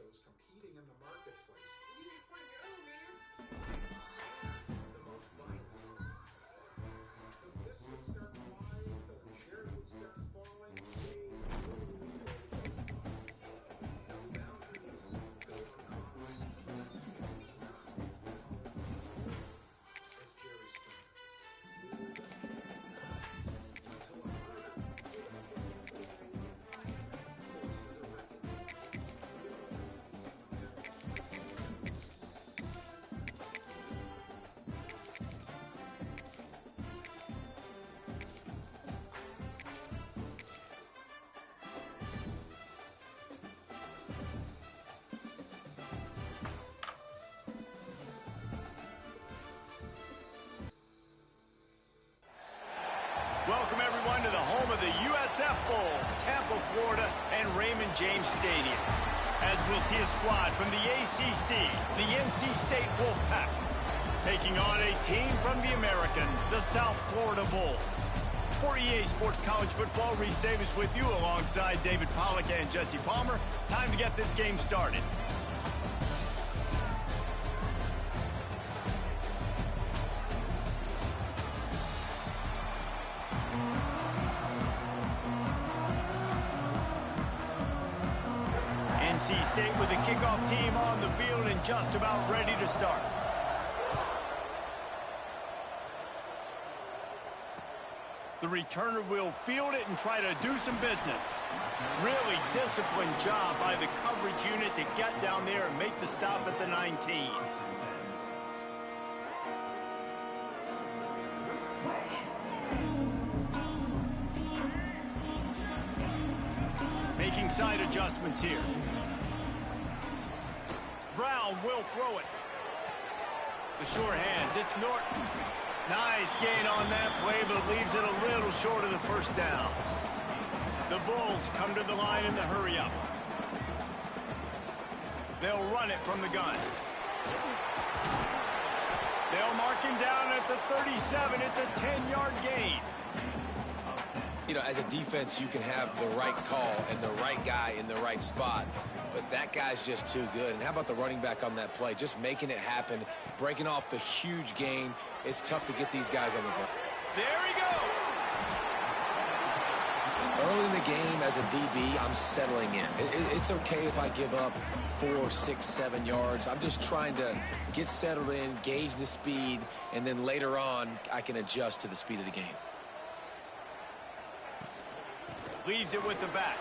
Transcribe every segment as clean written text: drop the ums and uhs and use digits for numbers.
shows competing in the marketplace. You need to put your own, man. The most violent. The fists would start flying, the chair would start falling. No boundaries, no compromise. As Jerry Springer. Until a murder. Welcome, everyone, to the home of the USF Bulls, Tampa, Florida, and Raymond James Stadium. As we'll see a squad from the ACC, the NC State Wolfpack, taking on a team from the American, the South Florida Bulls. For EA Sports College Football, Reese Davis with you alongside David Pollack and Jesse Palmer. Time to get this game started. NC State with the kickoff team on the field and just about ready to start. The returner will field it and try to do some business. Really disciplined job by the coverage unit to get down there and make the stop at the 19. Making side adjustments here. Brown will throw it. The short hands, it's Norton. Nice gain on that play, but leaves it a little short of the first down. The Bulls come to the line in the hurry-up. They'll run it from the gun. They'll mark him down at the 37. It's a 10-yard gain. You know, as a defense, you can have the right call and the right guy in the right spot, but that guy's just too good. And how about the running back on that play? Just making it happen, breaking off the huge gain. It's tough to get these guys on the ground. There he goes! Early in the game, as a DB, I'm settling in. It's okay if I give up 4, 6, 7 yards. I'm just trying to get settled in, gauge the speed, and then later on, I can adjust to the speed of the game. Leaves it with the back.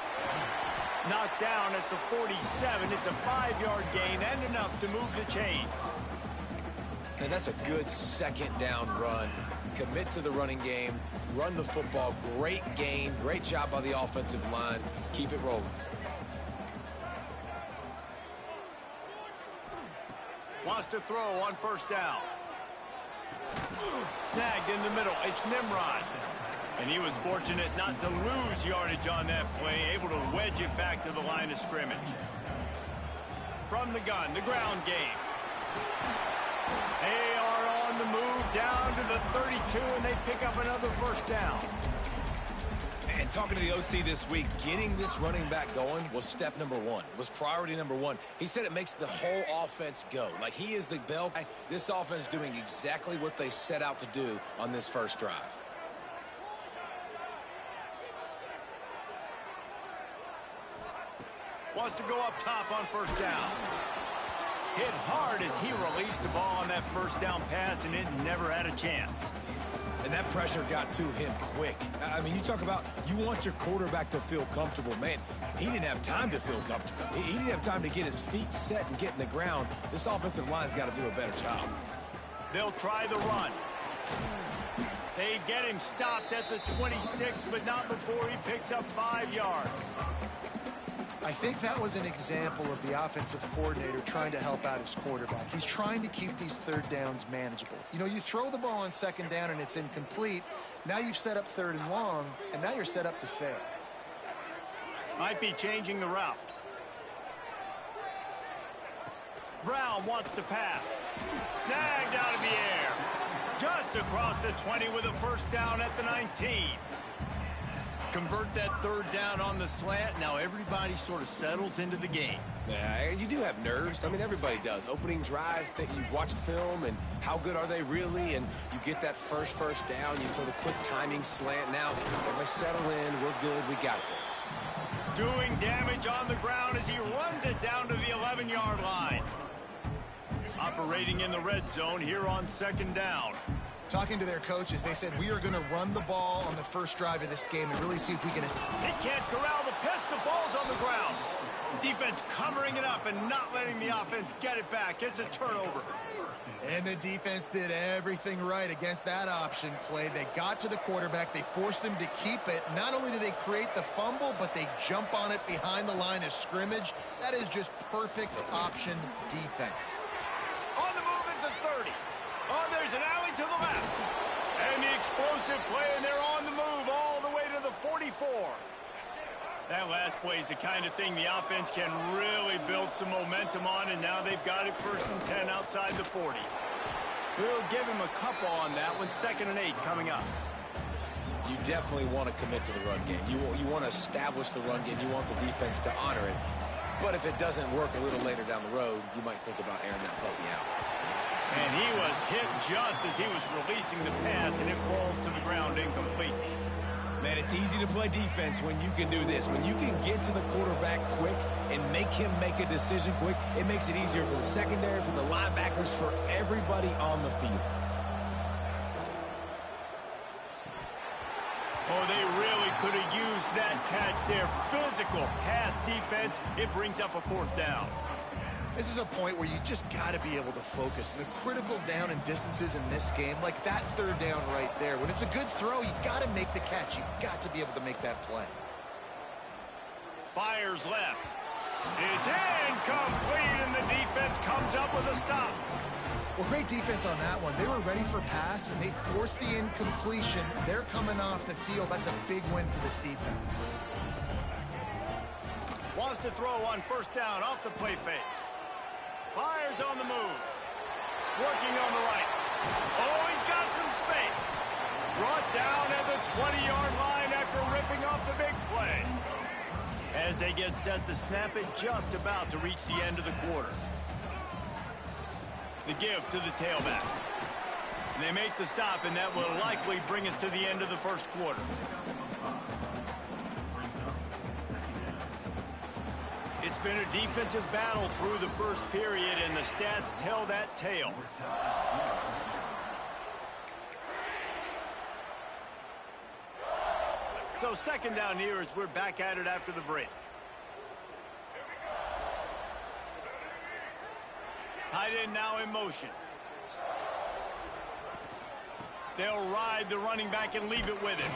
Knocked down at the 47. It's a 5-yard gain and enough to move the chains. And that's a good second down run. Commit to the running game. Run the football. Great gain. Great job by the offensive line. Keep it rolling. Wants to throw on first down. Snagged in the middle. It's Nimrod. And he was fortunate not to lose yardage on that play, able to wedge it back to the line of scrimmage. From the gun, the ground game. They are on the move down to the 32, and they pick up another first down. And talking to the OC this week, getting this running back going was step number one. It was priority number one. He said it makes the whole offense go. Like he is the bell guy. This offense doing exactly what they set out to do on this first drive. Wants to go up top on first down. Hit hard as he released the ball on that first down pass, and it never had a chance. And that pressure got to him quick. I mean, you talk about you want your quarterback to feel comfortable. Man, he didn't have time to feel comfortable. He didn't have time to get his feet set and get in the ground. This offensive line's got to do a better job. They'll try the run. They get him stopped at the 26, but not before he picks up 5 yards. I think that was an example of the offensive coordinator trying to help out his quarterback. He's trying to keep these third downs manageable. You know, you throw the ball on second down and it's incomplete. Now you've set up third and long, and now you're set up to fail. Might be changing the route. Brown wants to pass. Snagged out of the air. Just across the 20 with a first down at the 19. convert that third down on the slant. Now everybody sort of settles into the game. Yeah, you do have nerves. I mean, everybody does. Opening drive, you've watched film, and how good are they really? And you get that first down, you throw the quick timing slant. Now, everybody settle in. We're good. We got this. Doing damage on the ground as he runs it down to the 11-yard line. Operating in the red zone here on second down. Talking to their coaches, they said, we are going to run the ball on the first drive of this game and really see if we can... He can't corral the pitch. The ball's on the ground. Defense covering it up and not letting the offense get it back. It's a turnover. And the defense did everything right against that option play. They got to the quarterback. They forced him to keep it. Not only do they create the fumble, but they jump on it behind the line of scrimmage. That is just perfect option defense. On the move at the 30. Oh, there's an alley to the left. And the explosive play, and they're on the move all the way to the 44. That last play is the kind of thing the offense can really build some momentum on, and now they've got it 1st and 10 outside the 40. We'll give him a couple on that one. 2nd and 8 coming up. You definitely want to commit to the run game. You want to establish the run game. You want the defense to honor it. But if it doesn't work a little later down the road, you might think about airing that puppy out. And he was hit just as he was releasing the pass, and it falls to the ground incomplete. Man, it's easy to play defense when you can do this. When you can get to the quarterback quick and make him make a decision quick, it makes it easier for the secondary, for the linebackers, for everybody on the field. Oh, they really could have used that catch there. Physical pass defense. It brings up a 4th down. This is a point where you just got to be able to focus. The critical down and distances in this game, like that 3rd down right there. When it's a good throw, you got to make the catch. You got to be able to make that play. Fires left. It's incomplete, and the defense comes up with a stop. Well, great defense on that one. They were ready for pass, and they forced the incompletion. They're coming off the field. That's a big win for this defense. Wants to throw on 1st down off the play fake. Fires on the move. Working on the right. Oh, he's got some space. Brought down at the 20-yard line after ripping off the big play. As they get set to snap it, just about to reach the end of the quarter. The give to the tailback. And they make the stop, and that will likely bring us to the end of the 1st quarter. It's been a defensive battle through the 1st period, and the stats tell that tale. So 2nd down here as we're back at it after the break. Tight end now in motion. They'll ride the running back and leave it with him.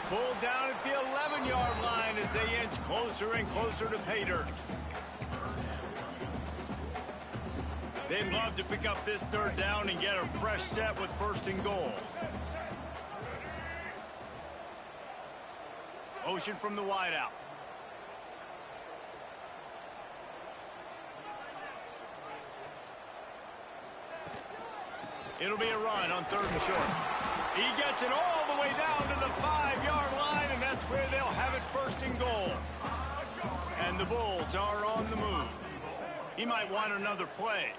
Pulled down at the 11-yard line as they inch closer and closer to pay dirt. They'd love to pick up this 3rd down and get a fresh set with 1st and goal. Motion from the wideout. It'll be a run on 3rd and short. He gets it all the way down to the 5-yard line, and that's where they'll have it 1st and goal. And the Bulls are on the move. He might want another play.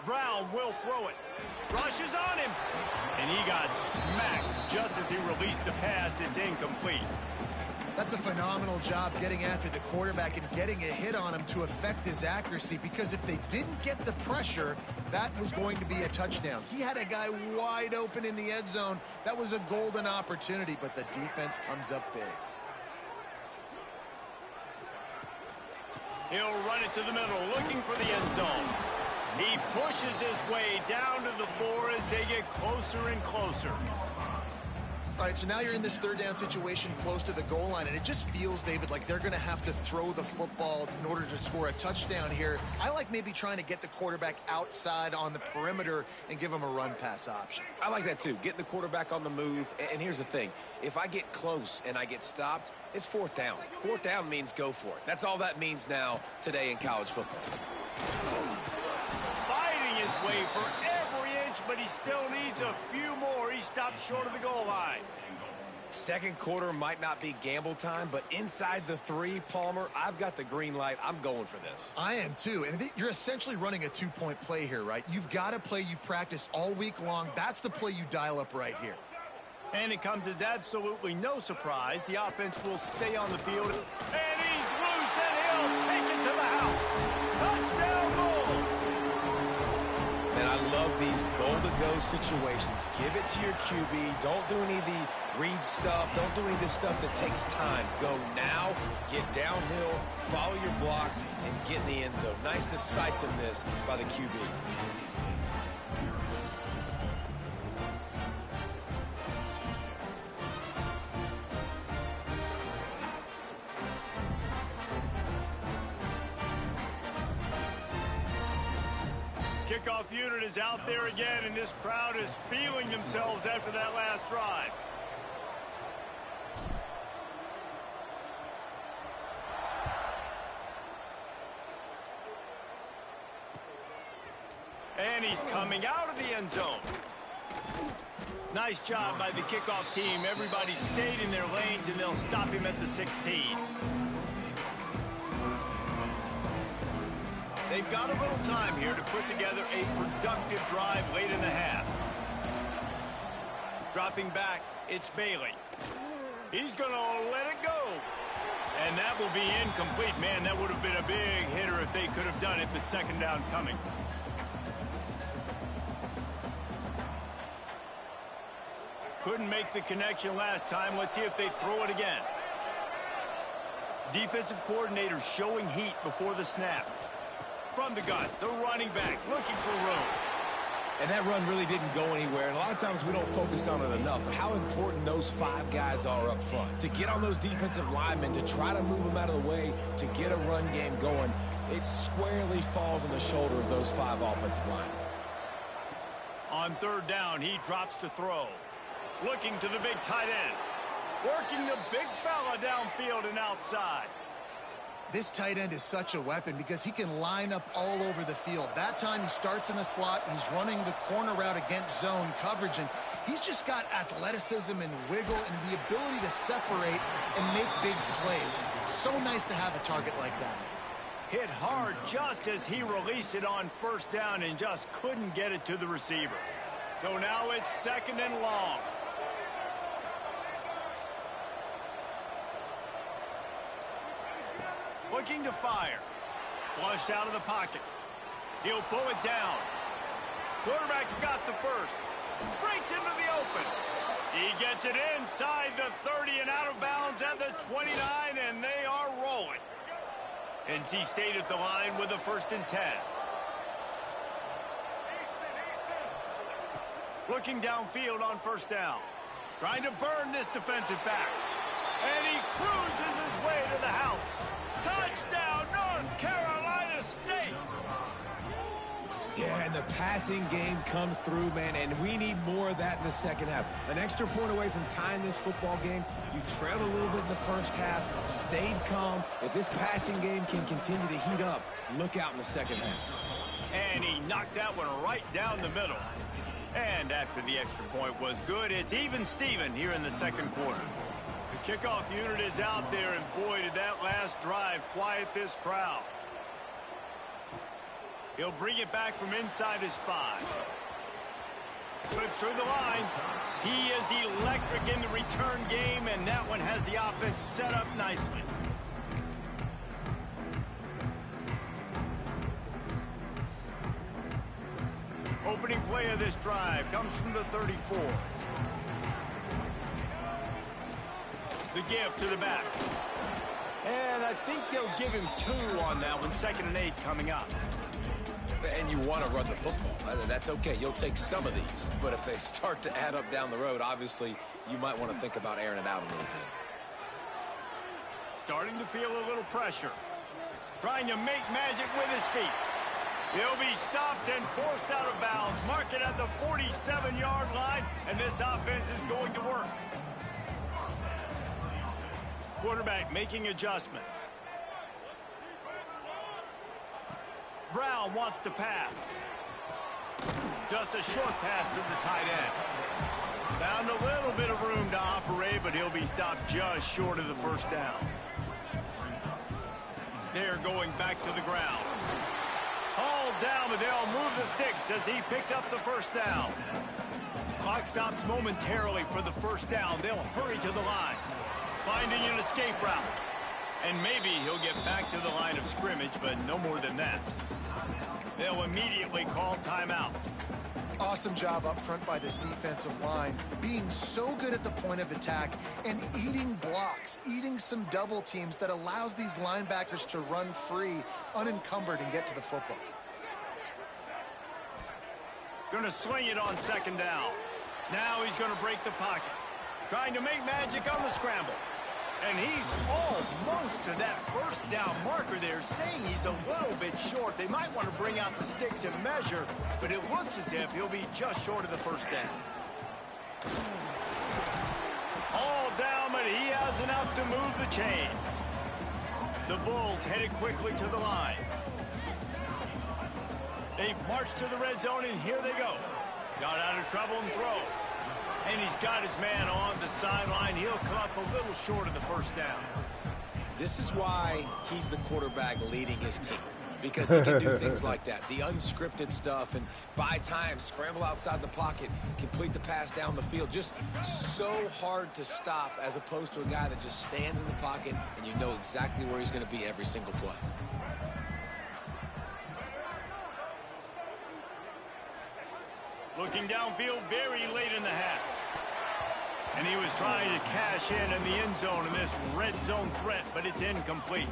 Brown will throw it. Rushes on him. And he got smacked just as he released the pass. It's incomplete. That's a phenomenal job getting after the quarterback and getting a hit on him to affect his accuracy, because if they didn't get the pressure, that was going to be a touchdown. He had a guy wide open in the end zone. That was a golden opportunity, but the defense comes up big. He'll run it to the middle, looking for the end zone. He pushes his way down to the 4 as they get closer and closer. All right, so now you're in this third down situation close to the goal line, and it just feels, David, like they're going to have to throw the football in order to score a touchdown here. I like maybe trying to get the quarterback outside on the perimeter and give him a run-pass option. I like that too, getting the quarterback on the move. And here's the thing. If I get close and I get stopped, it's fourth down. Fourth down means go for it. That's all that means now today in college football. Fighting his way for every inch, but he still needs a few more. He stopped short of the goal line. Second quarter might not be gamble time, but inside the 3, Palmer, I've got the green light. I'm going for this. I am too, and you're essentially running a 2-point play here, right? You've got a play you've practiced all week long. That's the play you dial up right here. And it comes as absolutely no surprise. The offense will stay on the field. And he's loose, and he'll take it to the house. Touchdown, Bulls! And I love these goal-to-go situations. Give it to your QB. Don't do any of the read stuff. Don't do any of this stuff that takes time. Go now, get downhill, follow your blocks, and get in the end zone. Nice decisiveness by the QB. Kickoff unit is out there again, and this crowd is feeling themselves after that last drive. And he's coming out of the end zone. Nice job by the kickoff team. Everybody stayed in their lanes, and they'll stop him at the 16. They've got a little time here to put together a productive drive late in the half. Dropping back, it's Bailey. He's going to let it go. And that will be incomplete. Man, that would have been a big hitter if they could have done it, but second down coming. Couldn't make the connection last time. Let's see if they throw it again. Defensive coordinator showing heat before the snap. From the gun, the running back looking for room. And that run really didn't go anywhere. And a lot of times we don't focus on it enough. But how important those 5 guys are up front. To get on those defensive linemen, to try to move them out of the way, to get a run game going, it squarely falls on the shoulder of those 5 offensive linemen. On third down, he drops to throw. Looking to the big tight end. Working the big fella downfield and outside. This tight end is such a weapon because he can line up all over the field. That time he starts in the slot. He's running the corner route against zone coverage, and he's just got athleticism and wiggle and the ability to separate and make big plays. It's so nice to have a target like that. Hit hard just as he released it on first down and just couldn't get it to the receiver. So now it's second and long. Looking to fire. Flushed out of the pocket. He'll pull it down. Quarterback's got the first. Breaks into the open. He gets it inside the 30 and out of bounds at the 29, and they are rolling. NC State at the line with a 1st and 10. Looking downfield on first down. Trying to burn this defensive back. And he cruises his way to the house. Touchdown, North Carolina State! Yeah, and the passing game comes through, man, and we need more of that in the second half. An extra point away from tying this football game. You trailed a little bit in the first half, stayed calm. If this passing game can continue to heat up, look out in the second half. And he knocked that one right down the middle. And after the extra point was good, it's even Steven here in the second quarter. The kickoff unit is out there, and boy, did that last drive quiet this crowd. He'll bring it back from inside his 5. Slips through the line. He is electric in the return game, and that one has the offense set up nicely. Opening play of this drive comes from the 34. The give to the back. And I think they'll give him 2 on that one. 2nd and 8 coming up. And you want to run the football. That's okay. You'll take some of these. But if they start to add up down the road, obviously, you might want to think about airing it out a little bit. Starting to feel a little pressure. Trying to make magic with his feet. He'll be stopped and forced out of bounds. Mark it at the 47-yard line, and this offense is going to work. Quarterback making adjustments. Brown wants to pass. Just a short pass to the tight end. Found a little bit of room to operate, but he'll be stopped just short of the first down. They're going back to the ground. Hauled down, but they'll move the sticks as he picks up the first down. Clock stops momentarily for the first down. They'll hurry to the line, finding an escape route. And maybe he'll get back to the line of scrimmage, but no more than that. They'll immediately call timeout. Awesome job up front by this defensive line, being so good at the point of attack and eating blocks, eating some double teams that allows these linebackers to run free, unencumbered, and get to the football. Going to swing it on second down. Now he's going to break the pocket. Trying to make magic on the scramble. And he's almost to that first down marker there, saying he's a little bit short. They might want to bring out the sticks and measure, but it looks as if he'll be just short of the first down. All down, but he has enough to move the chains. The Bulls headed quickly to the line. They've marched to the red zone, and here they go. Got out of trouble and throws. And he's got his man on the sideline. He'll come up a little short of the first down. This is why he's the quarterback leading his team, because he can do things like that, the unscripted stuff, and buy time, scramble outside the pocket, complete the pass down the field. Just so hard to stop, as opposed to a guy that just stands in the pocket and you know exactly where he's going to be every single play. Looking downfield very late in the half. And he was trying to cash in the end zone in this red zone threat, but it's incomplete.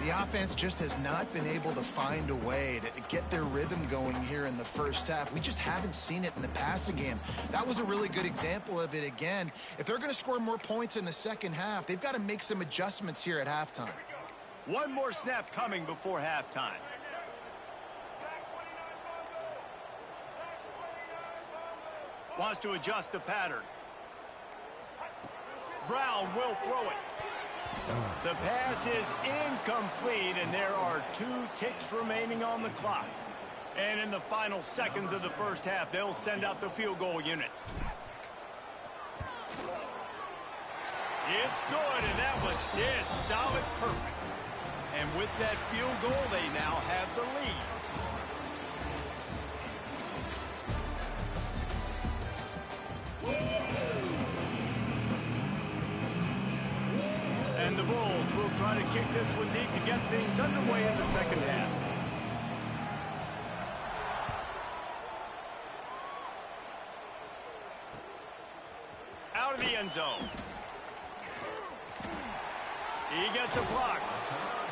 The offense just has not been able to find a way to get their rhythm going here in the first half. We just haven't seen it in the passing game. That was a really good example of it again. If they're going to score more points in the second half, they've got to make some adjustments here at halftime. One more snap coming before halftime. Wants to adjust the pattern. Brown will throw it. The pass is incomplete, and there are 2 ticks remaining on the clock. And in the final seconds of the first half, they'll send out the field goal unit. It's good, and that was dead solid perfect. And with that field goal, they now have the lead. And the Bulls will try to kick this one deep to get things underway in the second half. Out of the end zone. He gets a block.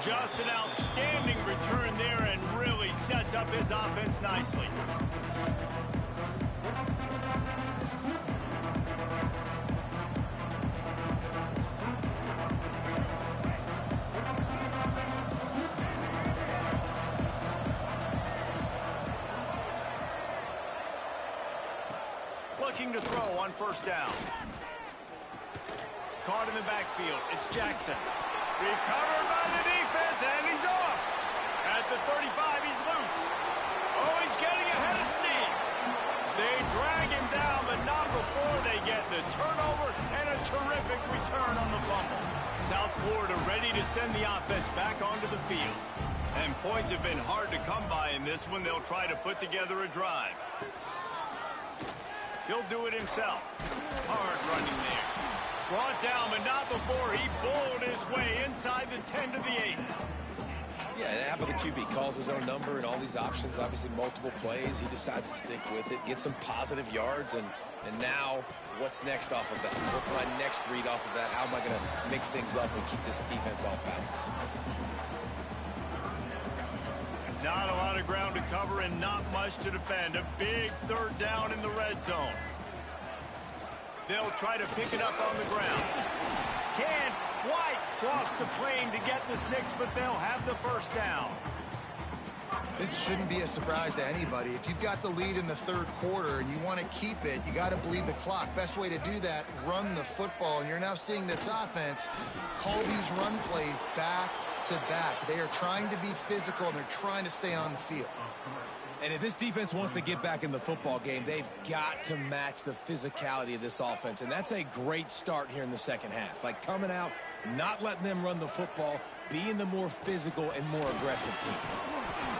Just an outstanding return there and really sets up his offense nicely. Looking to throw on first down. Caught in the backfield. It's Jackson. Recovered by the defense, and he's off. At the 35, he's loose. Oh, he's getting ahead of steam. They drag him down, but not before they get the turnover and a terrific return on the fumble. South Florida ready to send the offense back onto the field. And points have been hard to come by in this one. They'll try to put together a drive. He'll do it himself. Hard running there. Brought down, but not before he bowled his way inside the 10 to the 8. Yeah, and how about the QB? Calls his own number and all these options, obviously multiple plays. He decides to stick with it, get some positive yards, and now what's next off of that? What's my next read off of that? How am I going to mix things up and keep this defense off balance? Not a lot of ground to cover and not much to defend. A big third down in the red zone. They'll try to pick it up on the ground. Can't quite cross the plane to get the 6, but they'll have the first down. This shouldn't be a surprise to anybody. If you've got the lead in the third quarter and you want to keep it, you got to bleed the clock. Best way to do that, run the football. And you're now seeing this offense call these run plays back to back. They are trying to be physical, and they're trying to stay on the field. And if this defense wants to get back in the football game, they've got to match the physicality of this offense. And that's a great start here in the second half. Like coming out, not letting them run the football, being the more physical and more aggressive team.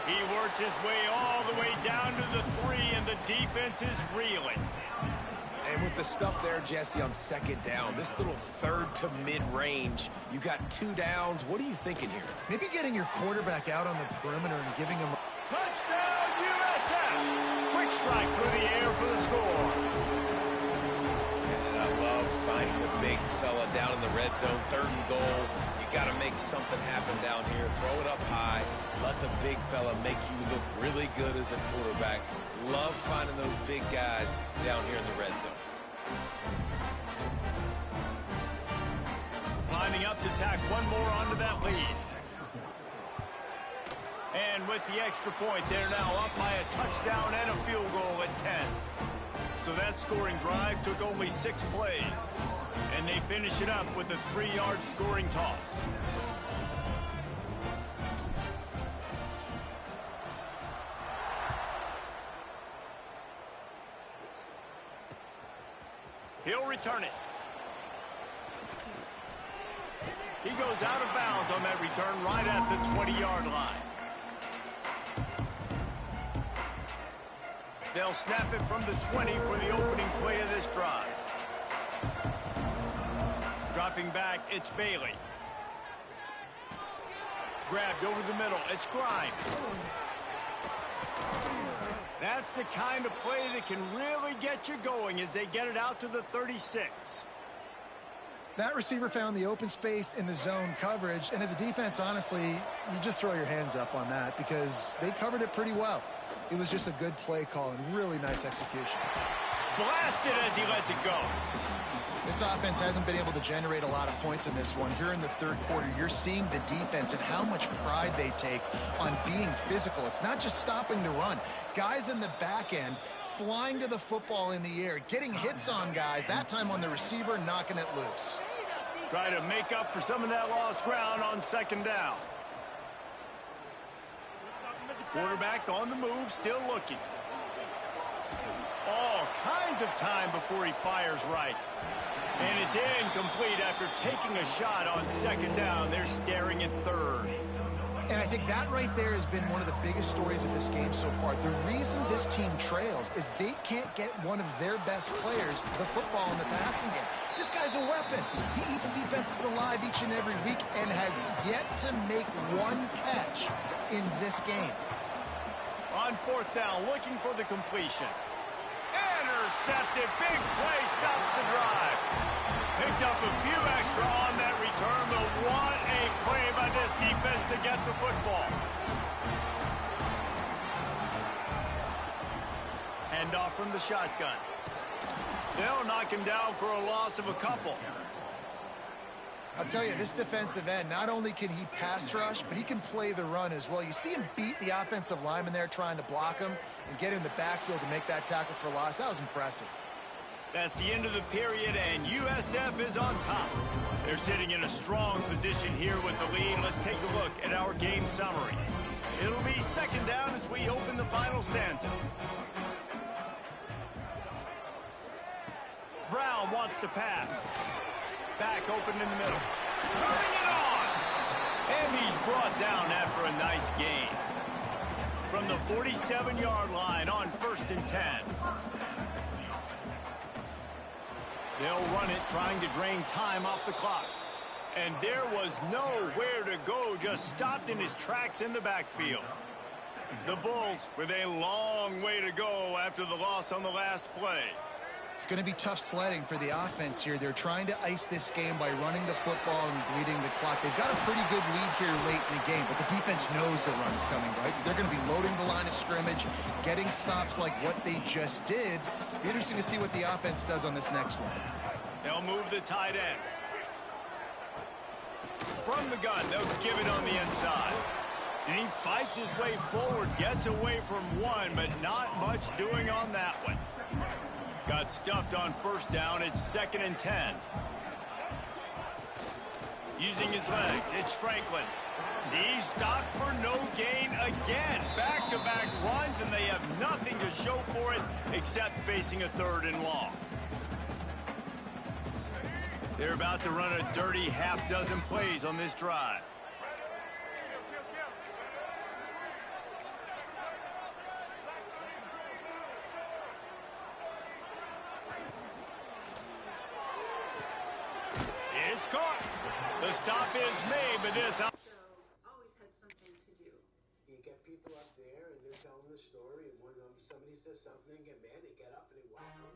He works his way all the way down to the 3, and the defense is reeling. And with the stuff there, Jesse, on second down, this little third to mid-range, you got 2 downs. What are you thinking here? Maybe getting your quarterback out on the perimeter and giving him Touchdown, USF! Quick strike through the air for the score. And I love finding the big fella down in the red zone, 3rd and goal. You got to make something happen down here. Throw it up high. Let the big fella make you look really good as a quarterback. Love finding those big guys down here in the red zone. Lining up to tack one more onto that lead. And with the extra point, they're now up by a touchdown and a field goal at 10. So that scoring drive took only 6 plays. And they finish it up with a 3-yard scoring toss. He'll return it. He goes out of bounds on that return right at the 20-yard line. They'll snap it from the 20 for the opening play of this drive. Dropping back, it's Bailey. Grabbed over the middle, it's Grimes. That's the kind of play that can really get you going as they get it out to the 36. That receiver found the open space in the zone coverage, and as a defense, honestly, you just throw your hands up on that because they covered it pretty well. It was just a good play call and really nice execution. Blasted as he lets it go. This offense hasn't been able to generate a lot of points in this one. Here in the third quarter, you're seeing the defense and how much pride they take on being physical. It's not just stopping the run. Guys in the back end flying to the football in the air, getting hits on guys, that time on the receiver, knocking it loose. Try to make up for some of that lost ground on second down. Quarterback on the move, still looking. All kinds of time before he fires right. And it's incomplete after taking a shot on second down. They're staring at third. And I think that right there has been one of the biggest stories of this game so far. The reason this team trails is they can't get one of their best players the football in the passing game. This guy's a weapon. He eats defenses alive each and every week and has yet to make one catch in this game. On fourth down, looking for the completion. Intercepted. Big play stops the drive. Picked up a few extra on that return, but what a play by this defense to get the football. Hand off from the shotgun. They'll knock him down for a loss of a couple. I'll tell you, this defensive end, not only can he pass rush, but he can play the run as well. You see him beat the offensive lineman there trying to block him and get in the backfield to make that tackle for loss. That was impressive. That's the end of the period, and USF is on top. They're sitting in a strong position here with the lead. Let's take a look at our game summary. It'll be second down as we open the final stanza. Brown wants to pass. Back open in the middle. Turning it on! And he's brought down after a nice gain. From the 47-yard line on 1st and 10. They'll run it, trying to drain time off the clock. And there was nowhere to go, just stopped in his tracks in the backfield. The Bulls with a long way to go after the loss on the last play. It's going to be tough sledding for the offense here. They're trying to ice this game by running the football and bleeding the clock. They've got a pretty good lead here late in the game, but the defense knows the run's coming, right? So they're going to be loading the line of scrimmage, getting stops like what they just did. Be interesting to see what the offense does on this next one. They'll move the tight end. From the gun, they'll give it on the inside. And he fights his way forward, gets away from one, but not much doing on that one. Got stuffed on first down. It's 2nd and 10. Using his legs, it's Franklin. He's stopped for no gain again. Back-to-back runs, and they have nothing to show for it except facing a 3rd and long. They're about to run a dirty half-dozen plays on this drive. It's caught. The stop is made, but this... Always had something to do. You get people up there, and they're telling the story, and when somebody says something, they get mad, they get up, and they walk up.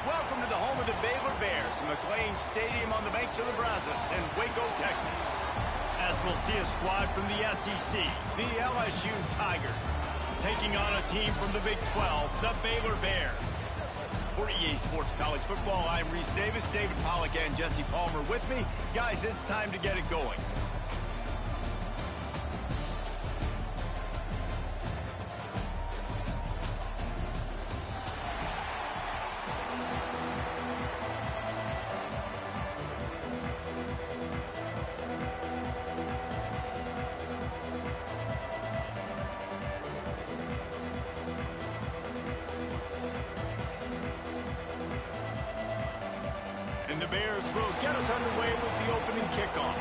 Welcome to the home of the Baylor Bears, McLean Stadium on the banks of the Brazos in Waco, Texas. As we'll see a squad from the SEC, the LSU Tigers, taking on a team from the Big 12, the Baylor Bears. For EA Sports College Football, I'm Reese Davis, David Pollack, and Jesse Palmer with me. Guys, it's time to get it going. And the Bears will get us underway with the opening kickoff.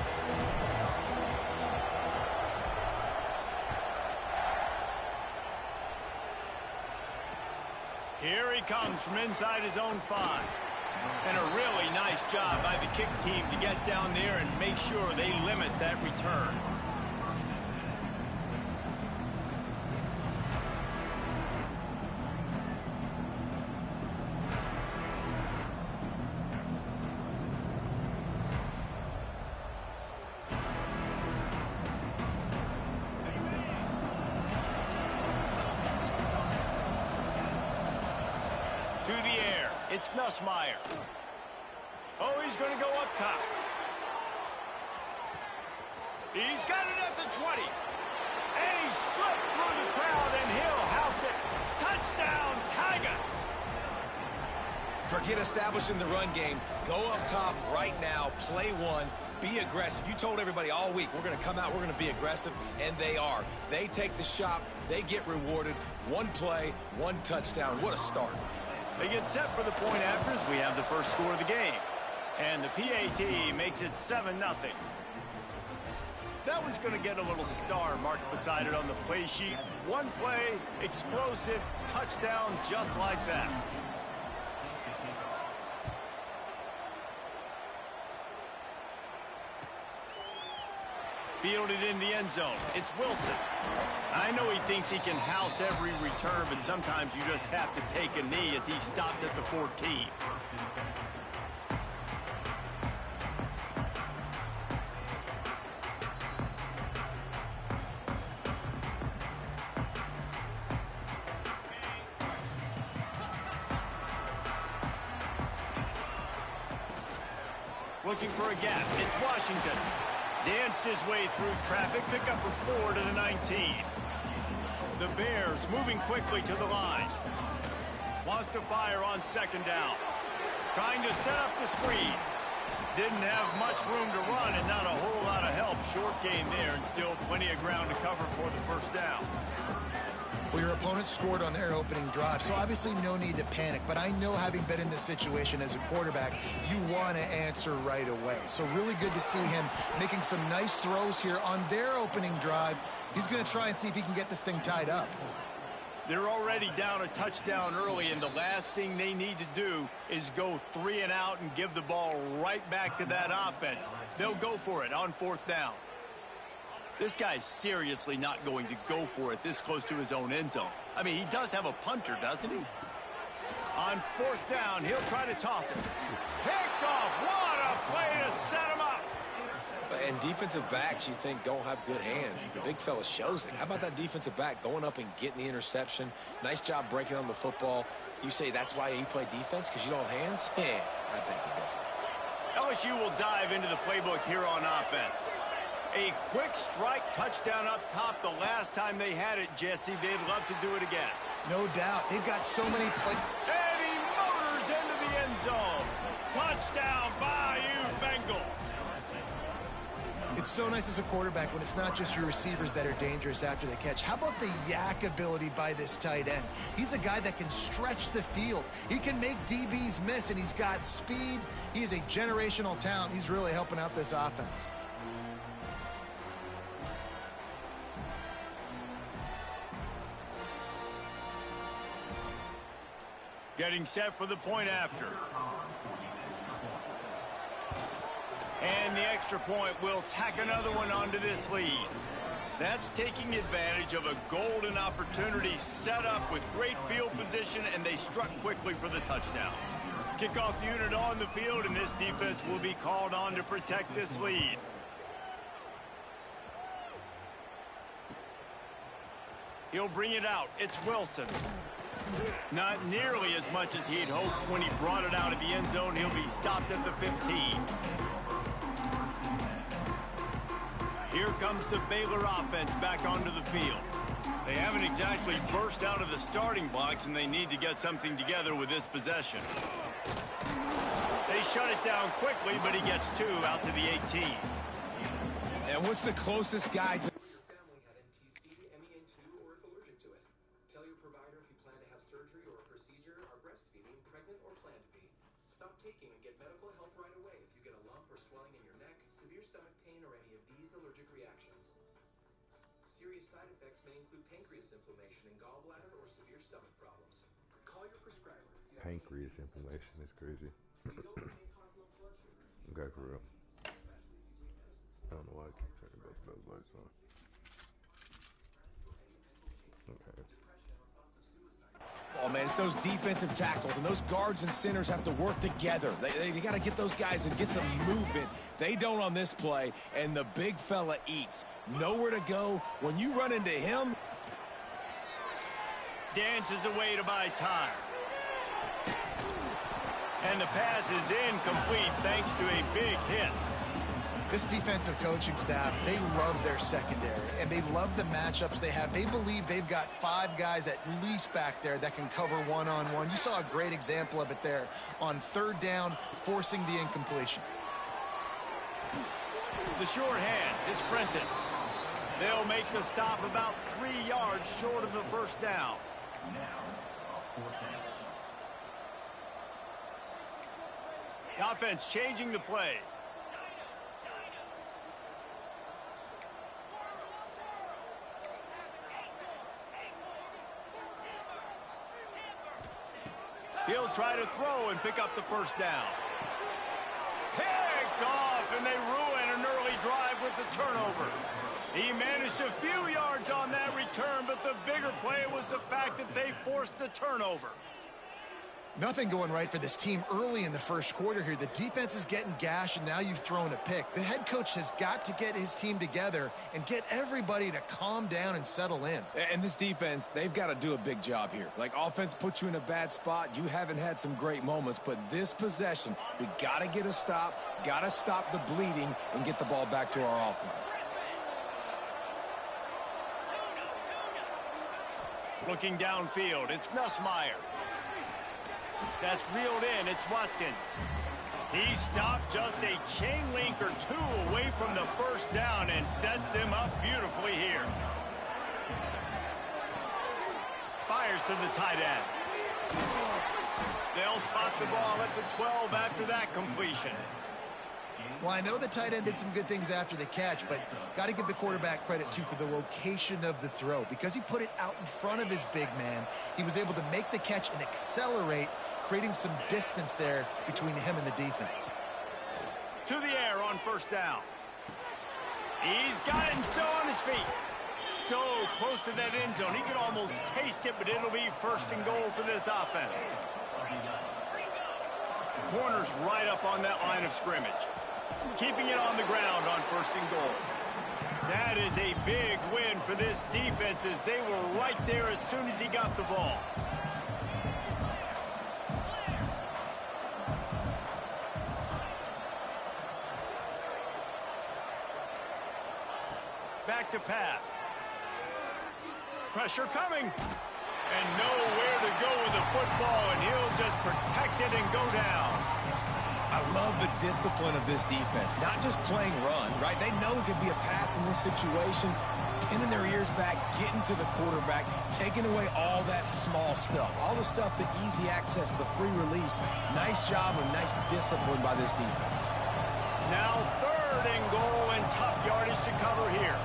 Here he comes from inside his own 5. And a really nice job by the kick team to get down there and make sure they limit that return. To the air, it's Nussmeier. Oh, he's going to go up top. He's got it at the 20. And he slipped through the crowd, and he'll house it. Touchdown, Tigers! Forget establishing the run game. Go up top right now. Play one. Be aggressive. You told everybody all week, we're going to come out, we're going to be aggressive, and they are. They take the shot. They get rewarded. One play, one touchdown. What a start. They get set for the point afters. We have the first score of the game. And the PAT makes it 7-0. That one's going to get a little star marked beside it on the play sheet. One play, explosive, touchdown, just like that. Fielded in the end zone. It's Wilson. I know he thinks he can house every return, but sometimes you just have to take a knee as he stopped at the 14. Looking for a gap. It's Washington. Danced his way through traffic. Pick up a 4 to the 19. The Bears moving quickly to the line. Wants to fire on second down. Trying to set up the screen. Didn't have much room to run and not a whole lot of help. Short game there and still plenty of ground to cover for the first down. Well, your opponent scored on their opening drive, so obviously no need to panic. But I know, having been in this situation as a quarterback, you want to answer right away. So really good to see him making some nice throws here on their opening drive. He's going to try and see if he can get this thing tied up. They're already down a touchdown early, and the last thing they need to do is go 3 and out and give the ball right back to that offense. They'll go for it on 4th down. This guy's seriously not going to go for it this close to his own end zone. I mean, he does have a punter, doesn't he? On 4th down, he'll try to toss it. Picked off. What a play to set him up. And defensive backs, you think, don't have good hands. The big fella shows it. How about that defensive back going up and getting the interception? Nice job breaking on the football. You say that's why you play defense, because you don't have hands? Yeah, I beg to differ. LSU will dive into the playbook here on offense. A quick strike touchdown up top the last time they had it, Jesse. They'd love to do it again. No doubt. They've got so many plays. And he motors into the end zone. Touchdown, Bayou Bengals. It's so nice as a quarterback when it's not just your receivers that are dangerous after the catch. How about the yak ability by this tight end? He's a guy that can stretch the field. He can make DBs miss, and he's got speed. He is a generational talent. He's really helping out this offense. Getting set for the point after. And the extra point will tack another one onto this lead. That's taking advantage of a golden opportunity set up with great field position, and they struck quickly for the touchdown. Kickoff unit on the field, and this defense will be called on to protect this lead. He'll bring it out. It's Wilson. Not nearly as much as he'd hoped when he brought it out of the end zone. He'll be stopped at the 15. Here comes the Baylor offense back onto the field. They haven't exactly burst out of the starting blocks, and they need to get something together with this possession. They shut it down quickly, but he gets 2 out to the 18. And what's the closest guy to... Your family had NTC, MEN2, or if allergic to it. Tell your provider if you plan to have surgery or a procedure, are breastfeeding, pregnant, or plan to be. Stop taking and get medical help right away if you get a lump or swelling in your neck, severe stomach pain, or any of these allergic reactions. Serious side effects may include pancreas inflammation and gallbladder or severe stomach problems. Call your prescriber if you have Pancreas inflammation is crazy. Okay, for real. I don't know why I keep talking about those lights on. Okay. Oh, man, it's those defensive tackles, and those guards and centers have to work together. They got to get those guys and get some movement. They don't on this play, and the big fella eats. Nowhere to go. When you run into him... Dances away to buy time. And the pass is incomplete thanks to a big hit. This defensive coaching staff, they love their secondary, and they love the matchups they have. They believe they've got 5 guys at least back there that can cover one-on-one. You saw a great example of it there on 3rd down, forcing the incompletion. The short hands, it's Prentice. They'll make the stop about 3 yards short of the first down. The offense changing the play. He'll try to throw and pick up the first down. Picked off, and they ruin an early drive with the turnover. He managed a few yards on that return, but the bigger play was the fact that they forced the turnover. Nothing going right for this team early in the first quarter here. The defense is getting gashed, and now you've thrown a pick. The head coach has got to get his team together and get everybody to calm down and settle in. And this defense, they've got to do a big job here. Like, offense puts you in a bad spot. You haven't had some great moments, but this possession, we got to get a stop, got to stop the bleeding, and get the ball back to our offense. Looking downfield, it's Nussmeier. That's reeled in, it's Watkins. He stopped just a chain link or two away from the first down and sets them up beautifully here. Fires to the tight end. They'll spot the ball at the 12 after that completion. Well, I know the tight end did some good things after the catch, but got to give the quarterback credit, too, for the location of the throw. Because he put it out in front of his big man, he was able to make the catch and accelerate, creating some distance there between him and the defense. To the air on first down. He's got it and still on his feet. So close to that end zone. He can almost taste it, but it'll be first and goal for this offense. Corner's right up on that line of scrimmage. Keeping it on the ground on first and goal. That is a big win for this defense as they were right there as soon as he got the ball. Back to pass. Pressure coming. And nowhere to go with the football, and he'll just protect it and go down. I love the discipline of this defense. Not just playing run, right? They know it could be a pass in this situation. Pinning their ears back, getting to the quarterback, taking away all that small stuff. All the stuff, the easy access, the free release. Nice job and nice discipline by this defense. Now third and goal and tough yardage to cover here.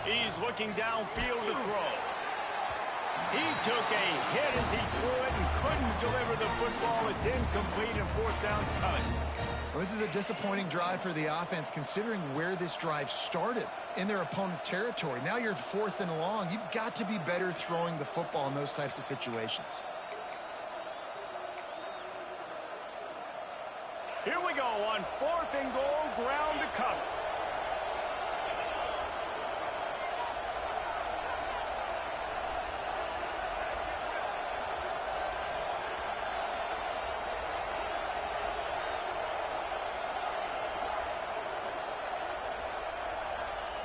He's looking downfield to throw. He took a hit as he threw it and couldn't deliver the football. It's incomplete and fourth down's coming. Well, this is a disappointing drive for the offense considering where this drive started in their opponent territory. Now you're at 4th and long. You've got to be better throwing the football in those types of situations. Here we go on 4th and goal, ground to cover.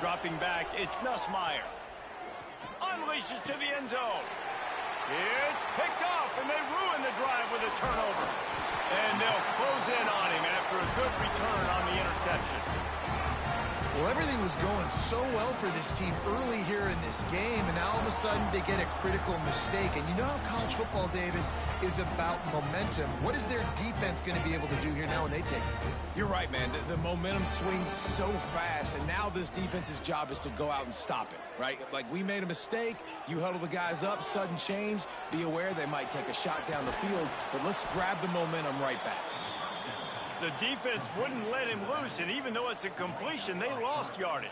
Dropping back, it's Nussmeier. Unleashes to the end zone. It's picked off, and they ruin the drive with a turnover. And they'll close in on him after a good return on the interception. Well, everything was going so well for this team early here in this game, and now all of a sudden they get a critical mistake. And you know how college football, David, is about momentum. What is their defense going to be able to do here now when they take it? You're right, man. The momentum swings so fast, and now this defense's job is to go out and stop it, right? Like, we made a mistake, you huddle the guys up, sudden change, be aware they might take a shot down the field, but let's grab the momentum right back. The defense wouldn't let him loose, and even though it's a completion, they lost yardage.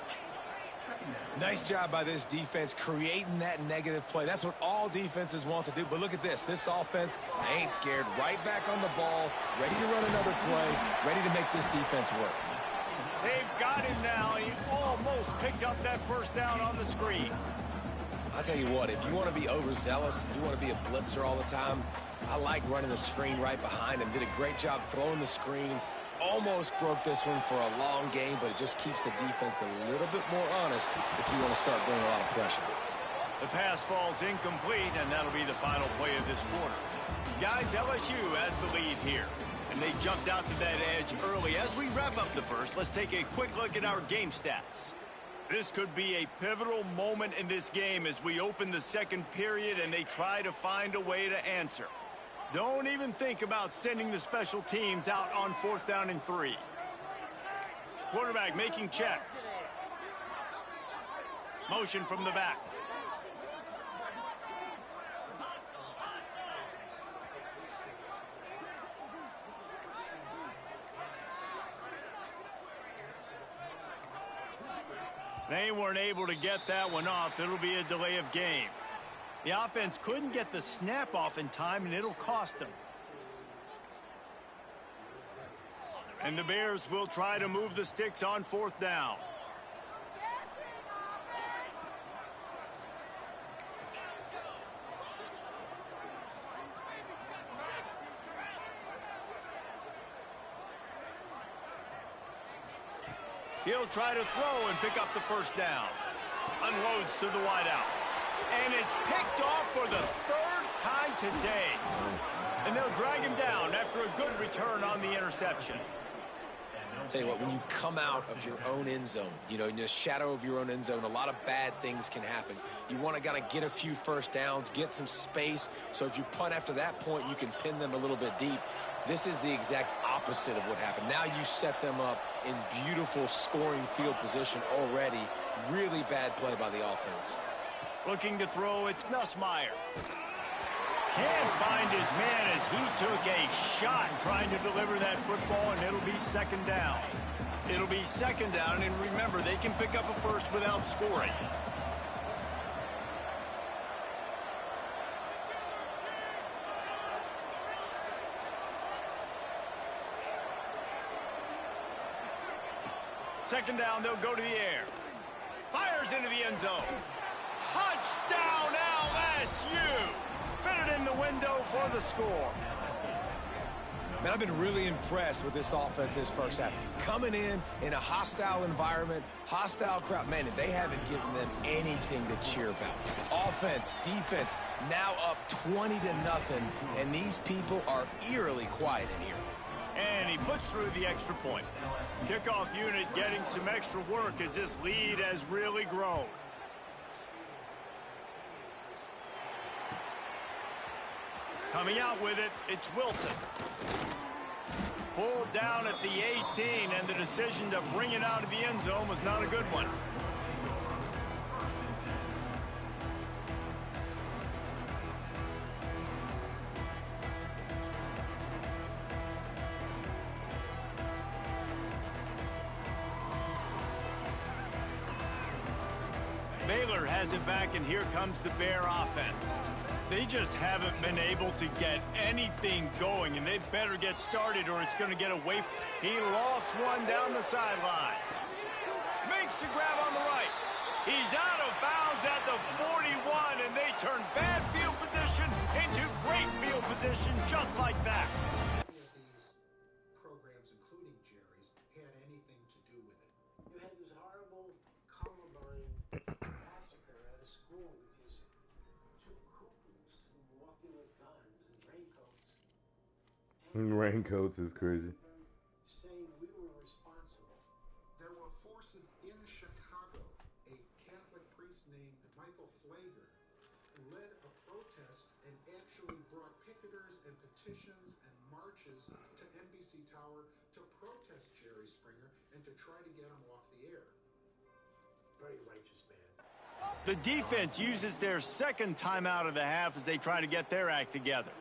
Nice job by this defense creating that negative play. That's what all defenses want to do. But look at this. This offense, they ain't scared. Right back on the ball, ready to run another play, ready to make this defense work. They've got him now, and he almost picked up that first down on the screen. I'll tell you what, if you want to be overzealous, you want to be a blitzer all the time, I like running the screen right behind him. Did a great job throwing the screen. Almost broke this one for a long game, but it just keeps the defense a little bit more honest if you want to start bringing a lot of pressure. The pass falls incomplete, and that'll be the final play of this quarter. Guys, LSU has the lead here, and they jumped out to that edge early. As we wrap up the first, let's take a quick look at our game stats. This could be a pivotal moment in this game as we open the second period and they try to find a way to answer. Don't even think about sending the special teams out on 4th down and 3. Quarterback making checks. Motion from the back. They weren't able to get that one off. It'll be a delay of game. The offense couldn't get the snap off in time, and it'll cost them. And the Bears will try to move the sticks on 4th down. He'll try to throw and pick up the 1st down. Unloads to the wideout. And it's picked off for the 3rd time today. And they'll drag him down after a good return on the interception. Tell you what, when you come out of your own end zone, you know, in the shadow of your own end zone, a lot of bad things can happen. You want to gotta get a few 1st downs, get some space, so if you punt after that point, you can pin them a little bit deep. This is the exact opposite of what happened. Now you set them up in beautiful scoring field position already. Really bad play by the offense. Looking to throw, it's Nussmeier. Can't find his man as he took a shot trying to deliver that football, and it'll be 2nd down. It'll be 2nd down, and remember, they can pick up a 1st without scoring. Second down, they'll go to the air. Fires into the end zone. Touchdown, LSU! Fitted in the window for the score. Man, I've been really impressed with this offense this 1st half. Coming in a hostile environment, hostile crowd. Man, they haven't given them anything to cheer about. Offense, defense, now up 20-0, and these people are eerily quiet in here. And he puts through the extra point. Kickoff unit getting some extra work as this lead has really grown. Coming out with it, it's Wilson. Pulled down at the 18, and the decision to bring it out of the end zone was not a good one. Baylor has it back, and here comes the Bear offense. They just haven't been able to get anything going, and they better get started or it's going to get away. He lofts one down the sideline. Makes the grab on the right. He's out of bounds at the 41, and they turn bad field position into great field position just like that. These programs, including Jerry's, had anything to do with it. You had this horrible Columbine massacre at a school with these 2 cuckoos walking with guns and raincoats. Raincoats is crazy. Saying we were responsible. There were forces in Chicago. A Catholic priest named Michael Flager led a protest and actually brought picketers and petitions and marches to NBC Tower to protest Jerry Springer and to try to get him off the air. Very righteous man. The defense uses their 2nd timeout of the half as they try to get their act together.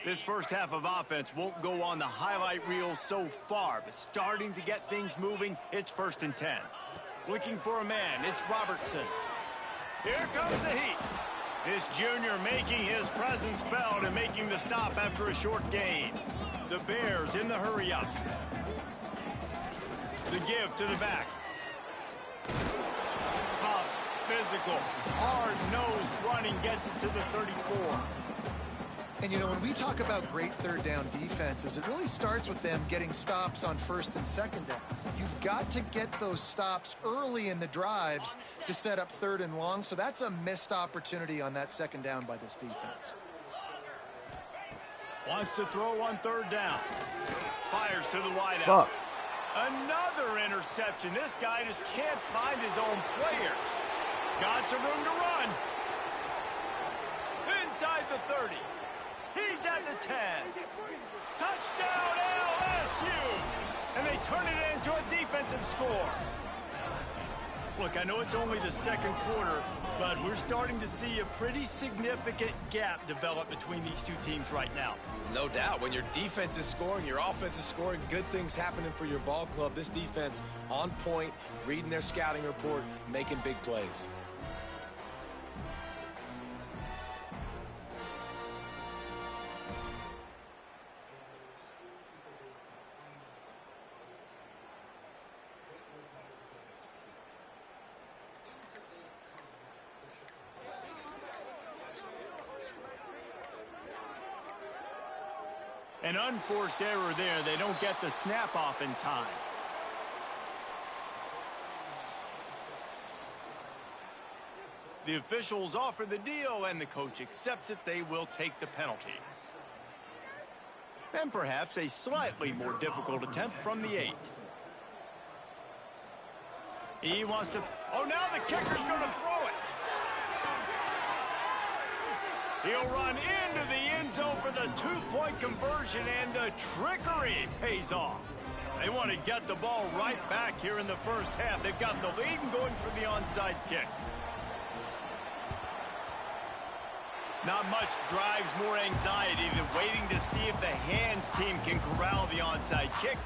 This 1st half of offense won't go on the highlight reel so far, but starting to get things moving, it's 1st and 10. Looking for a man, it's Robertson. Here comes the heat. This junior making his presence felt and making the stop after a short gain. The Bears in the hurry-up. The give to the back. Tough, physical, hard-nosed running gets it to the 34. And, you know, when we talk about great 3rd down defenses, it really starts with them getting stops on 1st and 2nd down. You've got to get those stops early in the drives to set up 3rd and long, so that's a missed opportunity on that 2nd down by this defense. Wants to throw on 3rd down. Fires to the wideout. Fuck. Another interception. This guy just can't find his own players. Got some room to run. Inside the 30. He's at the 10. Touchdown, LSU! And they turn it into a defensive score. Look, I know it's only the 2nd quarter, But we're starting to see a pretty significant gap develop between these two teams right now. No doubt. When your defense is scoring, your offense is scoring, good things happening for your ball club. This defense on point, reading their scouting report, making big plays. An unforced error there. They don't get the snap off in time. The officials offer the deal, and the coach accepts it. They will take the penalty. And perhaps a slightly more difficult attempt from the 8. He wants to... Oh, now the kicker's going to throw it. He'll run into the end zone for the 2-point conversion, and the trickery pays off. They want to get the ball right back here in the first half. They've got the lead and going for the onside kick. Not much drives more anxiety than waiting to see if the hands team can corral the onside kick,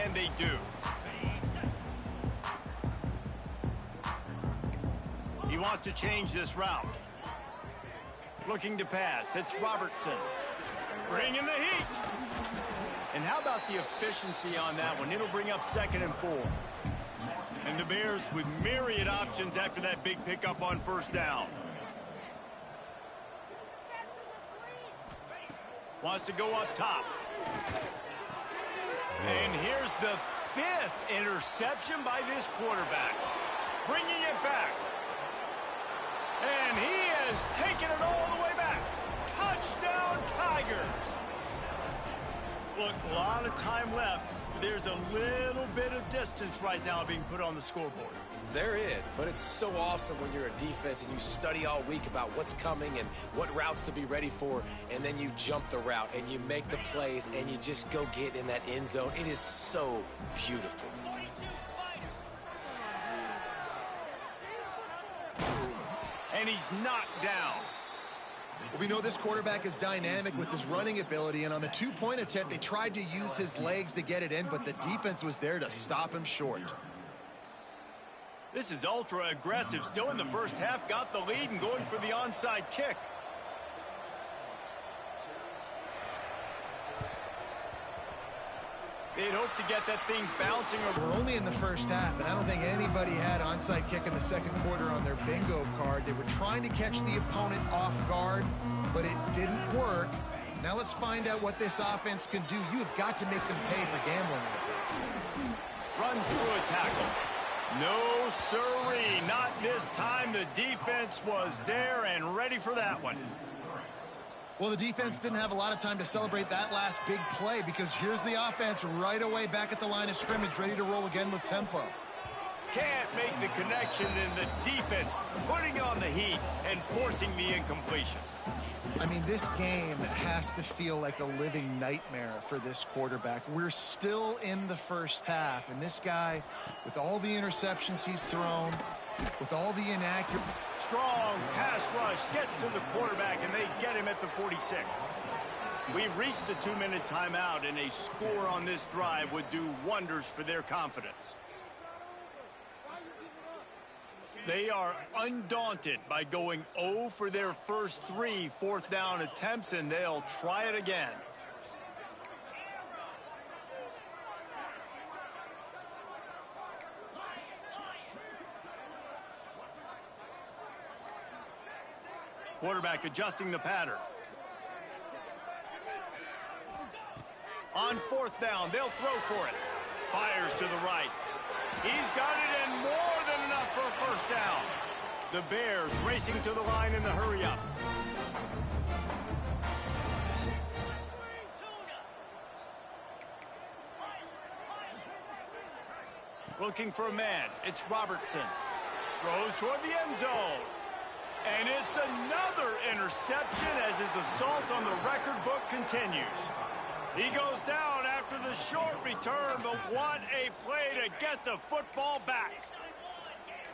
and they do. He wants to change this route. Looking to pass. It's Robertson. Bringing the heat. And how about the efficiency on that one? It'll bring up 2nd and 4. And the Bears with myriad options after that big pickup on first down. Wants to go up top. And here's the 5th interception by this quarterback. Bringing it back. And he has taken it all the way back. Touchdown, Tigers. Look, a lot of time left. There's a little bit of distance right now being put on the scoreboard. There is, but it's so awesome when you're a defense and you study all week about what's coming and what routes to be ready for, and then you jump the route and you make the plays and you just go get in that end zone. It is so beautiful. And he's knocked down. Well, we know this quarterback is dynamic with his running ability, and on the 2-point attempt, they tried to use his legs to get it in, but the defense was there to stop him short. This is ultra aggressive. Still in the first half, got the lead and going for the onside kick. They'd hope to get that thing bouncing. We're only in the first half, and I don't think anybody had onside kick in the second quarter on their bingo card. They were trying to catch the opponent off guard, but it didn't work. Now let's find out what this offense can do. You have got to make them pay for gambling. Runs through a tackle. No sirree, not this time. The defense was there and ready for that one. Well, the defense didn't have a lot of time to celebrate that last big play, because here's the offense right away back at the line of scrimmage, ready to roll again with tempo. Can't make the connection, and the defense putting on the heat and forcing the incompletion. I mean, this game has to feel like a living nightmare for this quarterback. We're still in the first half, and this guy, with all the interceptions he's thrown, with all the inaccurate... Strong pass rush gets to the quarterback, and they get him at the 46. We've reached the 2-minute timeout, and a score on this drive would do wonders for their confidence. They are undaunted by going 0 for their first 3 fourth down attempts, and they'll try it again. Quarterback adjusting the pattern. On fourth down, they'll throw for it. Fires to the right. He's got it, and more than enough for a first down. The Bears racing to the line in the hurry-up. Looking for a man. It's Robertson. Throws toward the end zone. And it's another interception as his assault on the record book continues. He goes down after the short return, but what a play to get the football back.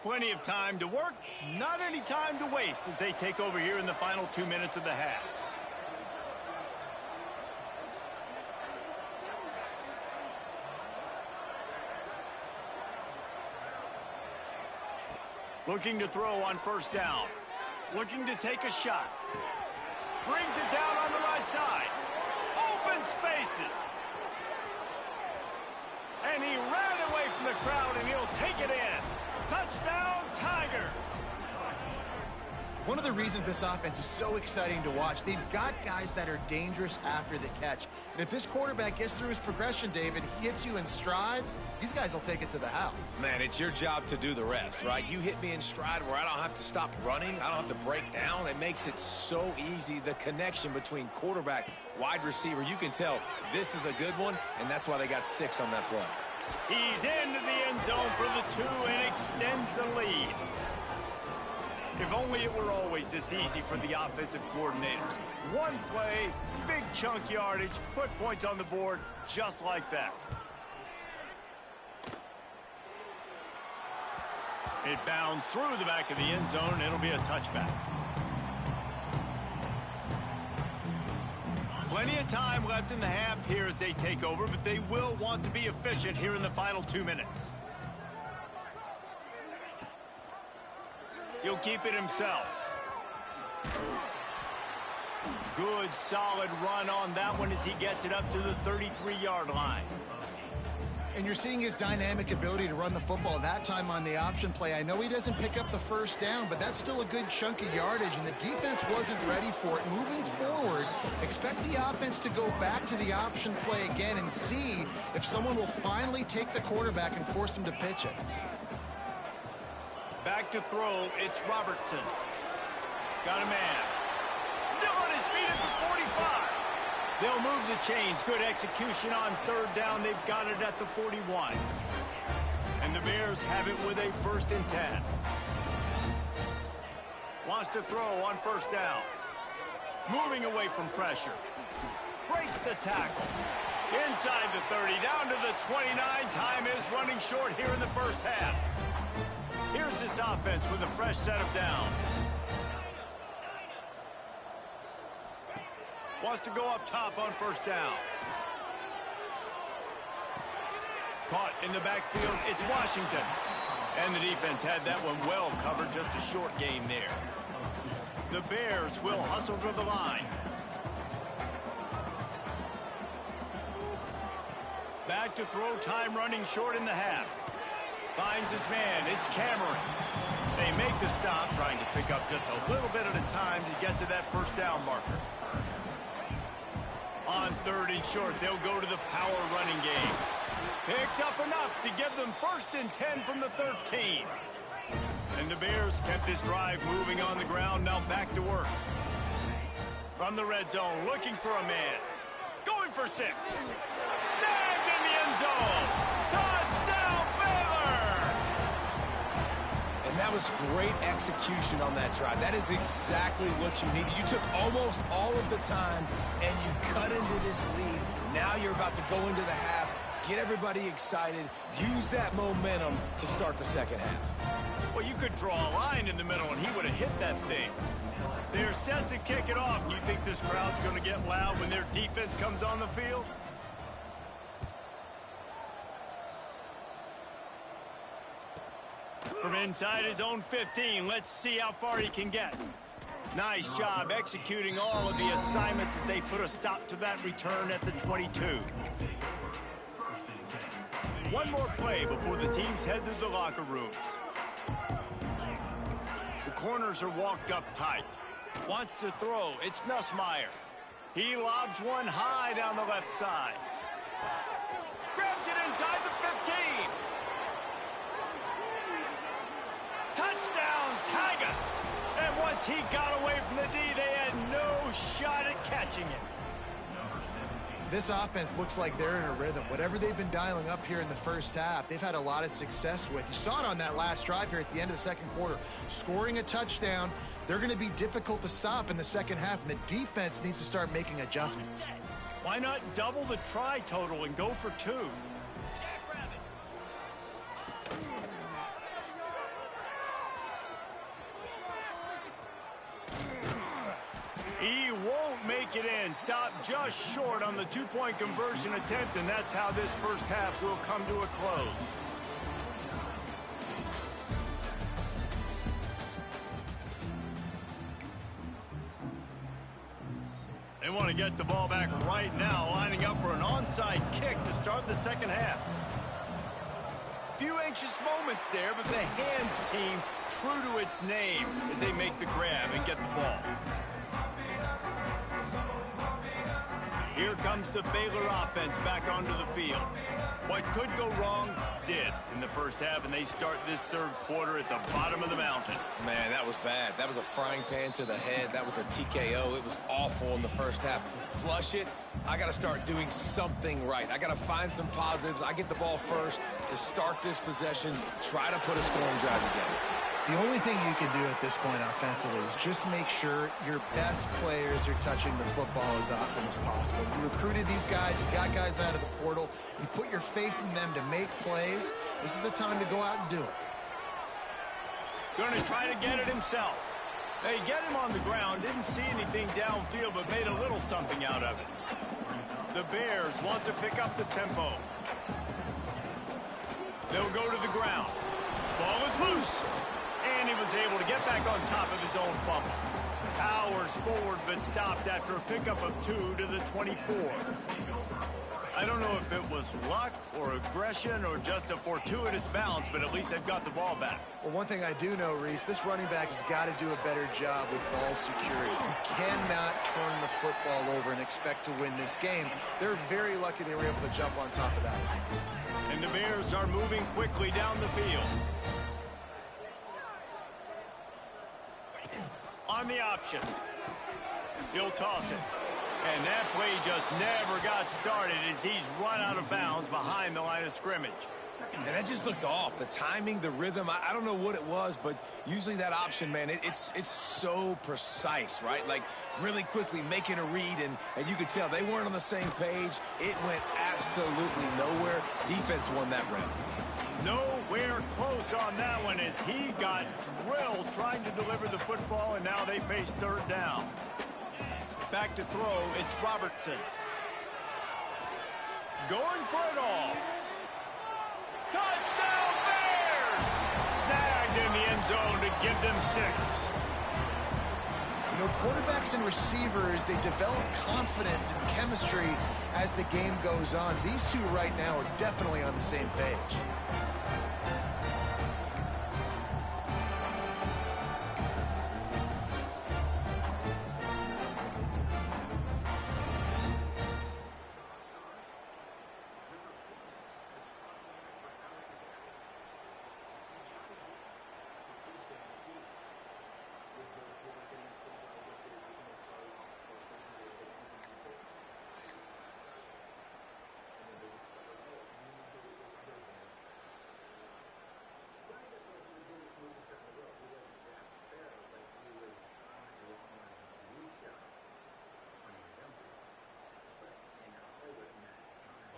Plenty of time to work, not any time to waste as they take over here in the final 2 minutes of the half. Looking to throw on first down. Looking to take a shot. Brings it down on the right side. Open spaces. And he ran away from the crowd, and he'll take it in. Touchdown, Tigers. One of the reasons this offense is so exciting to watch, they've got guys that are dangerous after the catch. And if this quarterback gets through his progression, David, he hits you in stride, these guys will take it to the house. Man, it's your job to do the rest, right? You hit me in stride where I don't have to stop running. I don't have to break down. It makes it so easy, the connection between quarterback, wide receiver. You can tell this is a good one, and that's why they got 6 on that play. He's into the end zone for the 2 and extends the lead. If only it were always this easy for the offensive coordinators. One play, big chunk yardage, put points on the board just like that. It bounds through the back of the end zone, and it'll be a touchback. Plenty of time left in the half here as they take over, but they will want to be efficient here in the final 2 minutes. He'll keep it himself. Good, solid run on that one as he gets it up to the 33-yard line. And you're seeing his dynamic ability to run the football that time on the option play. I know he doesn't pick up the first down, but that's still a good chunk of yardage, and the defense wasn't ready for it. Moving forward, expect the offense to go back to the option play again and see if someone will finally take the quarterback and force him to pitch it. Back to throw, it's Robertson. Got a man. Still on his feet at the 45. They'll move the chains. Good execution on third down. They've got it at the 41. And the Bears have it with a 1st and 10. Wants to throw on first down. Moving away from pressure. Breaks the tackle. Inside the 30, down to the 29. Time is running short here in the first half. Here's this offense with a fresh set of downs. Wants to go up top on first down. Caught in the backfield, it's Washington. And the defense had that one well covered, just a short game there. The Bears will hustle to the line. Back to throw, time running short in the half. Finds his man, it's Cameron. They make the stop, trying to pick up just a little bit at a time to get to that first down marker. On 3rd and short, they'll go to the power running game. Picks up enough to give them 1st and 10 from the 13. And the Bears kept this drive moving on the ground, now back to work. From the red zone, looking for a man. Going for 6. Snagged in the end zone. Touchdown, Baylor! And that was great execution on that drive. That is exactly what you needed. You took almost all of the time, and you cut into this lead. Now you're about to go into the half, get everybody excited, use that momentum to start the second half. Well, you could draw a line in the middle, and he would have hit that thing. They're set to kick it off. You think this crowd's going to get loud when their defense comes on the field? From inside his own 15, let's see how far he can get. Nice job executing all of the assignments as they put a stop to that return at the 22. One more play before the teams head to the locker rooms. The corners are walked up tight. Wants to throw, it's Nussmeier. He lobs one high down the left side. Grabs it inside the 15. Touchdown, Tigers! And once he got away from the D, they had no shot at catching it. This offense looks like they're in a rhythm. Whatever they've been dialing up here in the first half, they've had a lot of success with. You saw it on that last drive here at the end of the second quarter. Scoring a touchdown, they're going to be difficult to stop in the second half, and the defense needs to start making adjustments. Why not double the try total and go for 2? make it in. Stop just short on the two-point conversion attempt, and that's how this first half will come to a close. They want to get the ball back right now, lining up for an onside kick to start the second half. Few anxious moments there, but the hands team true to its name as they make the grab and get the ball. Here comes the Baylor offense back onto the field. What could go wrong did in the first half, and they start this third quarter at the bottom of the mountain. Man, that was bad. That was a frying pan to the head. That was a TKO. It was awful in the first half. Flush it. I got to start doing something right. I got to find some positives. I get the ball first to start this possession, try to put a scoring drive together. The only thing you can do at this point offensively is just make sure your best players are touching the football as often as possible. You recruited these guys, you got guys out of the portal, you put your faith in them to make plays. This is a time to go out and do it. Going to try to get it himself. They get him on the ground, didn't see anything downfield, but made a little something out of it. The Bears want to pick up the tempo. They'll go to the ground. Ball is loose. And he was able to get back on top of his own fumble. Powers forward, but stopped after a pickup of 2 to the 24. I don't know if it was luck or aggression or just a fortuitous bounce, but at least they've got the ball back. Well, one thing I do know, Reese, this running back has got to do a better job with ball security. You cannot turn the football over and expect to win this game. They're very lucky they were able to jump on top of that. And the Bears are moving quickly down the field. On the option. He'll toss it. And that play just never got started as he's run out of bounds behind the line of scrimmage. And that just looked off. The timing, the rhythm, I don't know what it was, but usually that option, man, it's so precise, right? Like really quickly making a read, and you could tell they weren't on the same page. It went absolutely nowhere. Defense won that round. Nowhere close on that one as he got drilled trying to deliver the football, and now they face third down. Back to throw, it's Robertson. Going for it all. Touchdown Bears! Snagged in the end zone to give them 6. You know, quarterbacks and receivers, they develop confidence and chemistry as the game goes on. These two right now are definitely on the same page.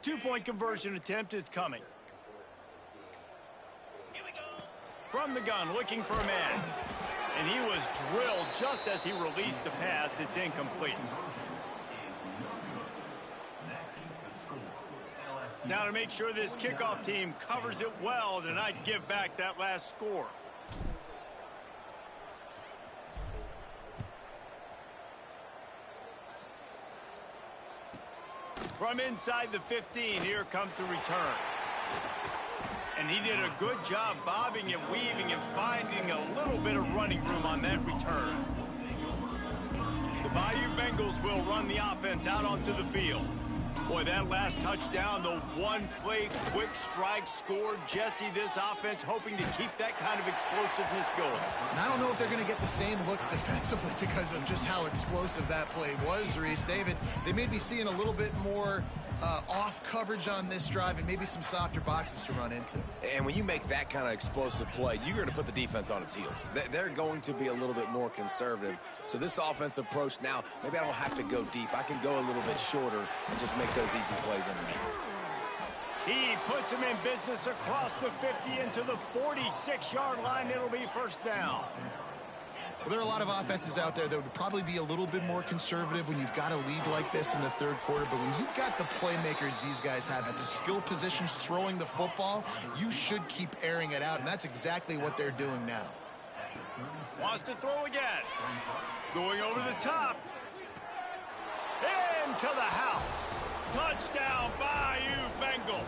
Two-point conversion attempt is coming. From the gun, looking for a man. And he was drilled just as he released the pass. It's incomplete. Now to make sure this kickoff team covers it well to not give back that last score. From inside the 15, here comes the return. And he did a good job bobbing and weaving and finding a little bit of running room on that return. The Bayou Bengals will run the offense out onto the field. Boy, that last touchdown, the one-play quick strike scored. Jesse, this offense hoping to keep that kind of explosiveness going. And I don't know if they're going to get the same looks defensively because of just how explosive that play was, Reese. David, they may be seeing a little bit more off coverage on this drive and maybe some softer boxes to run into. And when you make that kind of explosive play, you're going to put the defense on its heels. They're going to be a little bit more conservative. So this offensive approach now, maybe I don't have to go deep. I can go a little bit shorter and just make those easy plays underneath. He puts him in business across the 50 into the 46-yard line. It'll be first down. Well, there are a lot of offenses out there that would probably be a little bit more conservative when you've got a lead like this in the third quarter. But when you've got the playmakers these guys have at the skill positions throwing the football, you should keep airing it out. And that's exactly what they're doing now. Wants to throw again. Going over the top. Into the house. Touchdown, Bayou Bengals.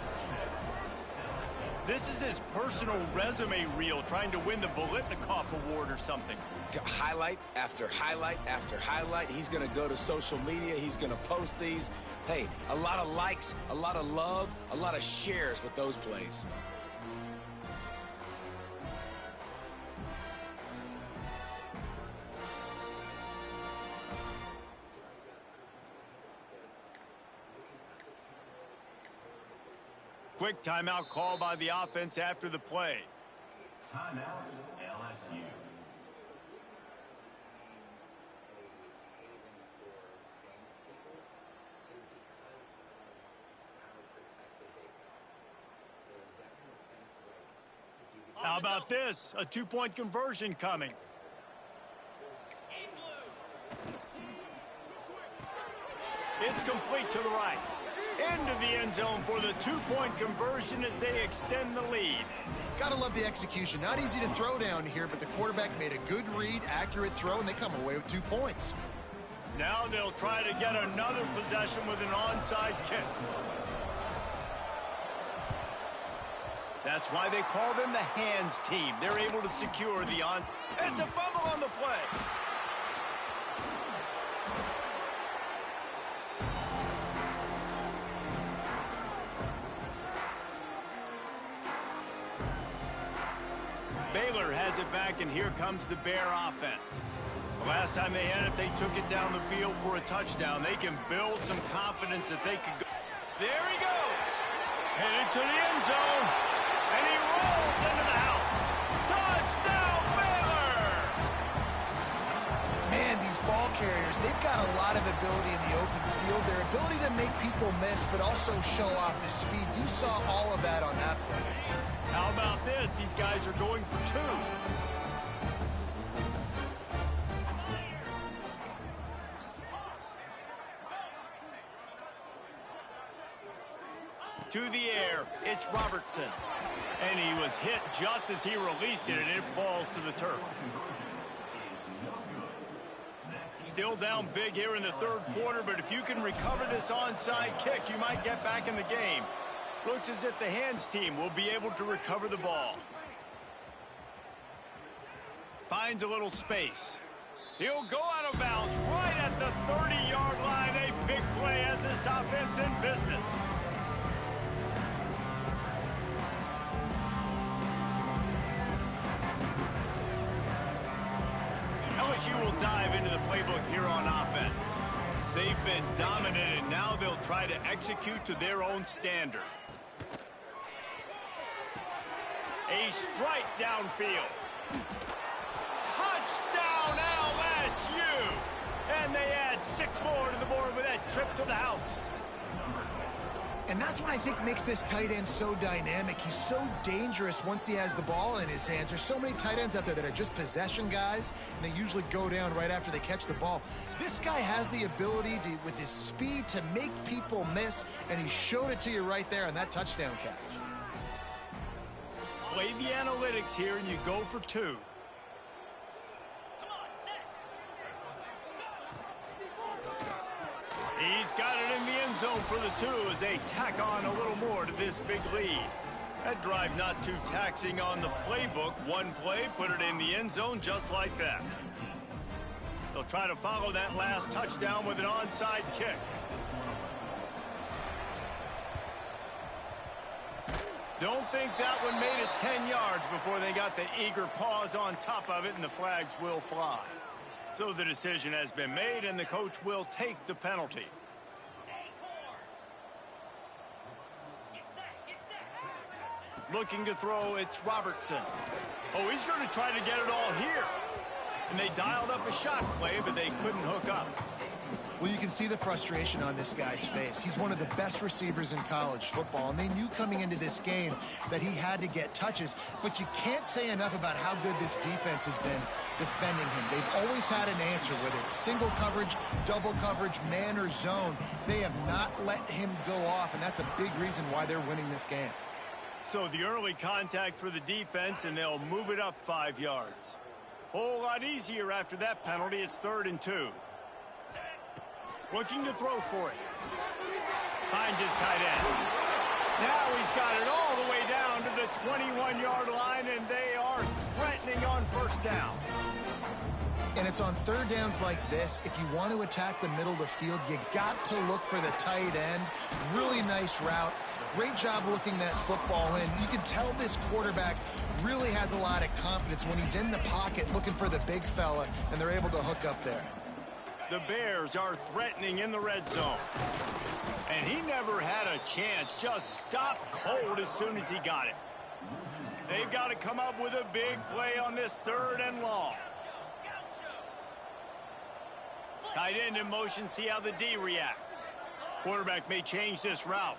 This is his personal resume reel, trying to win the Bolitnikoff Award or something. Highlight after highlight after highlight. He's going to go to social media. He's going to post these. Hey, a lot of likes, a lot of love, a lot of shares with those plays. Quick timeout call by the offense after the play. Timeout, LSU. How about this? A two-point conversion coming. It's complete to the right. Into the end zone for the two-point conversion as they extend the lead. Gotta love the execution. Not easy to throw down here, but the quarterback made a good read, accurate throw, and they come away with 2 points. Now they'll try to get another possession with an onside kick. That's why they call them the hands team. They're able to secure the on. It's a fumble on the play. Baylor has it back, and here comes the Bear offense. The last time they had it, they took it down the field for a touchdown. They can build some confidence that they could go. There he goes. Headed to the end zone. And he rolls into the house. Touchdown, Baylor! Man, these ball carriers, they've got a lot of ability in the open field. Their ability to make people miss, but also show off the speed. You saw all of that on that play. How about this? These guys are going for 2. To the air, it's Robertson. And he was hit just as he released it, and it falls to the turf. Still down big here in the third quarter, but if you can recover this onside kick, you might get back in the game. Looks as if the hands team will be able to recover the ball. Finds a little space. He'll go out of bounds right at the 30-yard line. A big play as this offense in business. LSU will dive into the playbook here on offense. They've been dominant, and now they'll try to execute to their own standard. A strike downfield. Touchdown, LSU! And they add 6 more to the board with that trip to the house. And that's what I think makes this tight end so dynamic. He's so dangerous once he has the ball in his hands. There's so many tight ends out there that are just possession guys, and they usually go down right after they catch the ball. This guy has the ability to, with his speed, to make people miss, and he showed it to you right there on that touchdown catch. Play the analytics here, and you go for 2. He's got it in the end zone for the 2 as they tack on a little more to this big lead. That drive not too taxing on the playbook. One play, put it in the end zone just like that. They'll try to follow that last touchdown with an onside kick. Don't think that one made it 10 yards before they got the eager paws on top of it, and the flags will fly. So the decision has been made, and the coach will take the penalty. Looking to throw, it's Robertson. Oh, he's going to try to get it all here. And they dialed up a shot play, but they couldn't hook up. Well, you can see the frustration on this guy's face. He's one of the best receivers in college football, and they knew coming into this game that he had to get touches, but you can't say enough about how good this defense has been defending him. They've always had an answer, whether it's single coverage, double coverage, man or zone. They have not let him go off, and that's a big reason why they're winning this game. So the early contact for the defense, and they'll move it up 5 yards. Whole lot easier after that penalty. It's 3rd and 2. Looking to throw for it. Finds his tight end. Now he's got it all the way down to the 21-yard line, and they are threatening on 1st down. And it's on 3rd downs like this. If you want to attack the middle of the field, you got to look for the tight end. Really nice route. Great job looking that football in. You can tell this quarterback really has a lot of confidence when he's in the pocket looking for the big fella, and they're able to hook up there. The Bears are threatening in the red zone. And he never had a chance. Just stopped cold as soon as he got it. They've got to come up with a big play on this 3rd and long. Tight end in motion, see how the D reacts. Quarterback may change this route.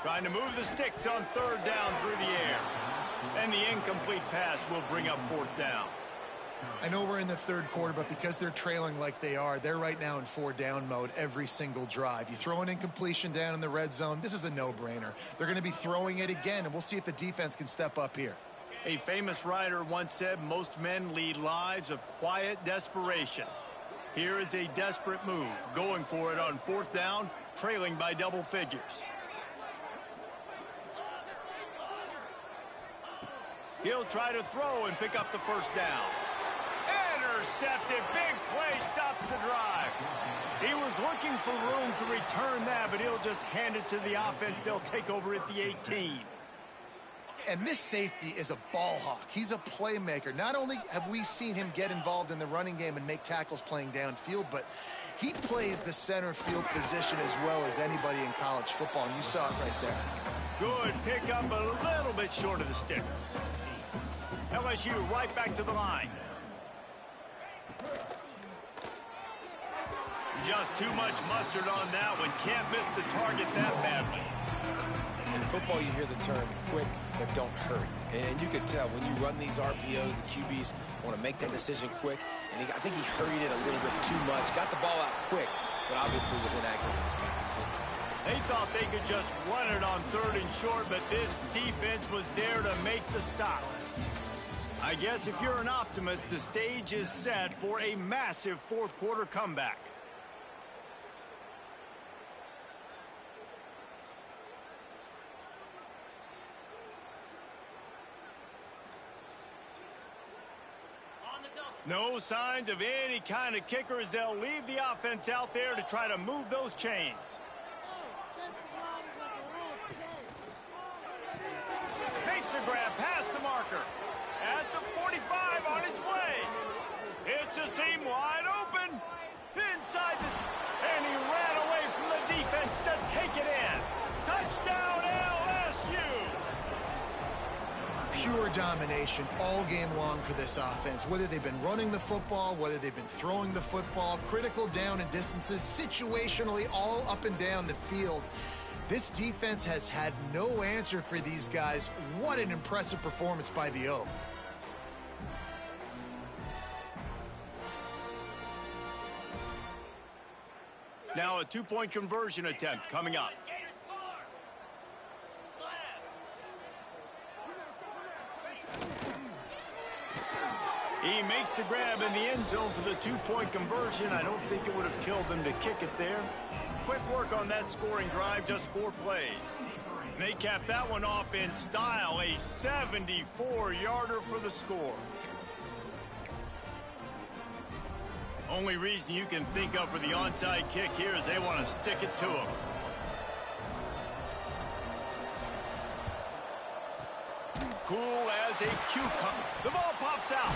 Trying to move the sticks on 3rd down through the air. And the incomplete pass will bring up 4th down. I know we're in the 3rd quarter, but because they're trailing like they are, they're right now in 4-down mode every single drive. You throw an incompletion down in the red zone, this is a no-brainer. They're going to be throwing it again, and we'll see if the defense can step up here. A famous writer once said, most men lead lives of quiet desperation. Here is a desperate move, going for it on 4th down, trailing by double figures. He'll try to throw and pick up the 1st down. Intercepted. Big play stops the drive. He was looking for room to return that, but he'll just hand it to the offense. They'll take over at the 18. And this safety is a ball hawk. He's a playmaker. Not only have we seen him get involved in the running game and make tackles playing downfield, but he plays the center field position as well as anybody in college football, and you saw it right there. Good pickup, a little bit short of the sticks. LSU right back to the line. Just too much mustard on that one. Can't miss the target that badly. In football, you hear the term quick, but don't hurry. And you can tell when you run these RPOs, the QBs want to make that decision quick. And I think he hurried it a little bit too much. Got the ball out quick, but obviously was inaccurate in his pass. They thought they could just run it on 3rd and short, but this defense was there to make the stop. I guess if you're an optimist, the stage is set for a massive 4th quarter comeback. No signs of any kind of kickers. They'll leave the offense out there to try to move those chains. Makes a grab past the marker. At the 45 on its way. It's a seam wide open. Inside the... And he ran away from the defense to take it in. Touchdown LSU. Pure domination all game long for this offense. Whether they've been running the football, whether they've been throwing the football, critical down and distances, situationally all up and down the field. This defense has had no answer for these guys. What an impressive performance by the O. Now a 2-point conversion attempt coming up. He makes the grab in the end zone for the 2-point conversion. I don't think it would have killed them to kick it there. Quick work on that scoring drive, just 4 plays. And they cap that one off in style, a 74-yarder for the score. Only reason you can think of for the onside kick here is they want to stick it to him. Cool as a cucumber. The ball pops out.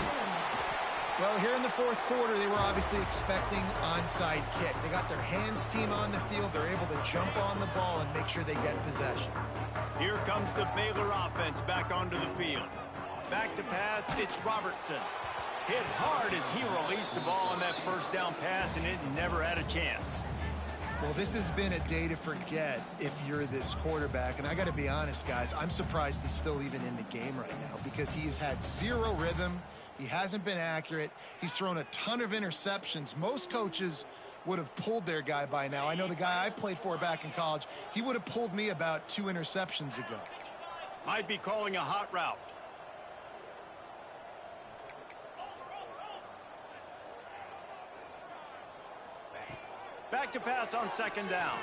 Well, here in the 4th quarter, they were obviously expecting onside kick. They got their hands team on the field. They're able to jump on the ball and make sure they get possession. Here comes the Baylor offense back onto the field. Back to pass, it's Robertson. Hit hard as he released the ball on that first down pass, and it never had a chance. Well, this has been a day to forget if you're this quarterback. And I got to be honest, guys, I'm surprised he's still even in the game right now because he has had zero rhythm. He hasn't been accurate. He's thrown a ton of interceptions. Most coaches would have pulled their guy by now. I know the guy I played for back in college, he would have pulled me about 2 interceptions ago. Might be calling a hot route. Back to pass on second down.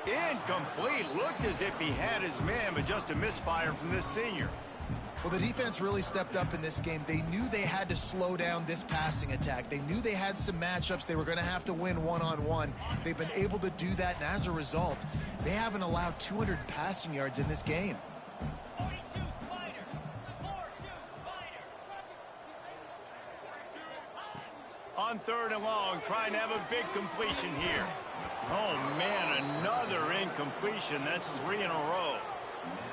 Incomplete. Looked as if he had his man, but just a misfire from this senior. Well, the defense really stepped up in this game. They knew they had to slow down this passing attack. They knew they had some matchups they were going to have to win one-on-one. They've been able to do that, and as a result, they haven't allowed 200 passing yards in this game. On third and long, trying to have a big completion here. Oh, man, another incompletion. That's 3 in a row.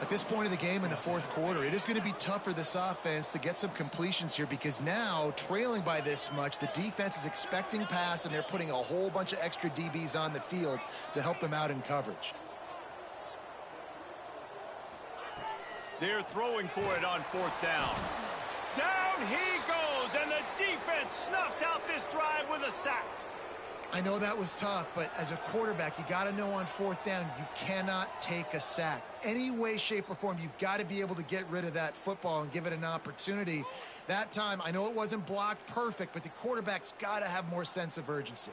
At this point of the game in the fourth quarter, it is going to be tough for this offense to get some completions here because now, trailing by this much, the defense is expecting pass, and they're putting a whole bunch of extra DBs on the field to help them out in coverage. They're throwing for it on fourth down. Down he goes, and the defense snuffs out this drive with a sack. I know that was tough, but as a quarterback, you got to know on fourth down, you cannot take a sack. Any way, shape, or form, you've got to be able to get rid of that football and give it an opportunity. That time, I know it wasn't blocked perfect, but the quarterback's got to have more sense of urgency.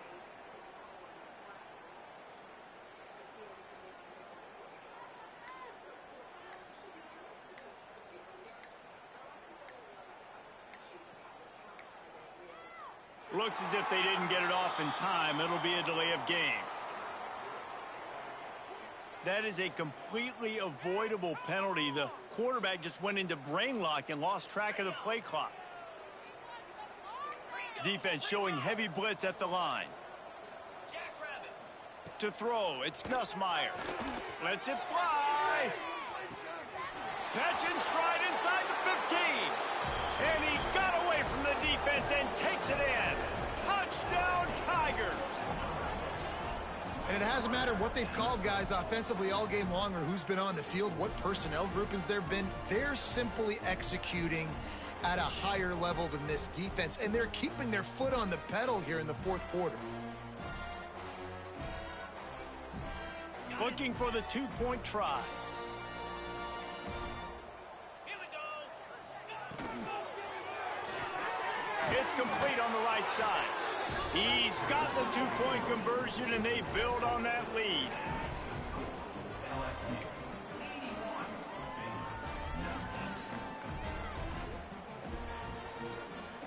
Looks as if they didn't get it off in time. It'll be a delay of game. That is a completely avoidable penalty. The quarterback just went into brain lock and lost track of the play clock. Defense showing heavy blitz at the line. To throw, it's Nussmeier. Lets it fly. Catch and stride inside the 15. And he got away from the defense and takes it in. Touchdown, Tigers. And it hasn't mattered what they've called guys offensively all game long or who's been on the field, what personnel groupings there have been. They're simply executing at a higher level than this defense, and they're keeping their foot on the pedal here in the fourth quarter. Looking for the two-point try. It's complete on the right side. He's got the two-point conversion, and they build on that lead.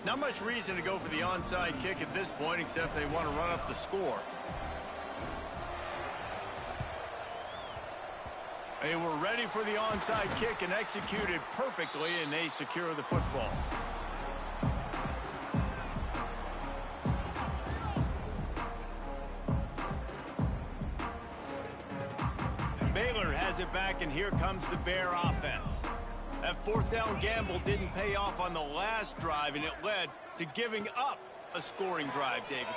Not much reason to go for the onside kick at this point, except they want to run up the score. They were ready for the onside kick and executed perfectly, and they secure the football. Baylor has it back, and here comes the Bear offense. That fourth down gamble didn't pay off on the last drive, and it led to giving up a scoring drive, David.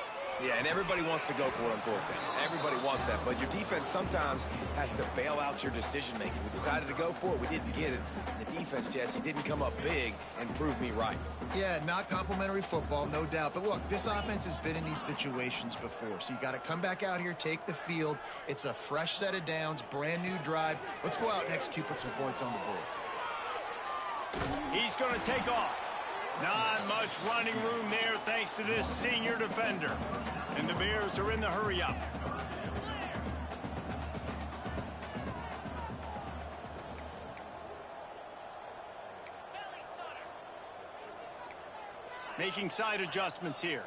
Yeah, and everybody wants to go for it on fourth down. Everybody wants that, but your defense sometimes has to bail out your decision-making. We decided to go for it. We didn't get it. The defense, Jesse, didn't come up big and prove me right. Yeah, not complimentary football, no doubt. But look, this offense has been in these situations before, so you got to come back out here, take the field. It's a fresh set of downs, brand new drive. Let's go out and execute, put some points on the board. He's going to take off. Not much running room there thanks to this senior defender. And the Bears are in the hurry-up. Making side adjustments here.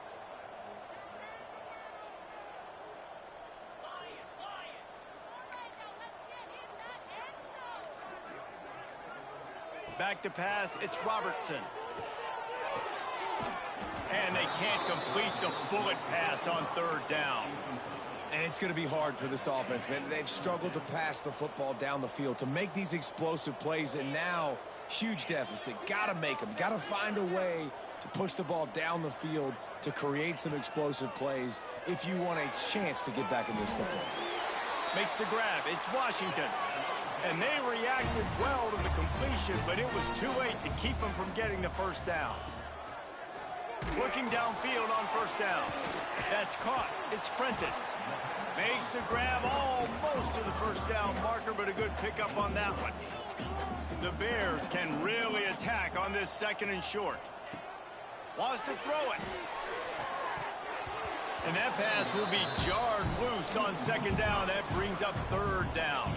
Back to pass, it's Robertson. And they can't complete the bullet pass on third down. And it's going to be hard for this offense, man. They've struggled to pass the football down the field to make these explosive plays, and now Huge deficit. Got to make them. Got to find a way to push the ball down the field to create some explosive plays if you want a chance to get back in this football. Makes the grab. It's Washington. And they reacted well to the completion, but it was too late to keep them from getting the first down. Looking downfield on first down. That's caught. It's Prentice. Makes the grab almost to the first down marker, but a good pickup on that one. The Bears can really attack on this 2nd and short. Wants to throw it. And that pass will be jarred loose on 2nd down. That brings up 3rd down.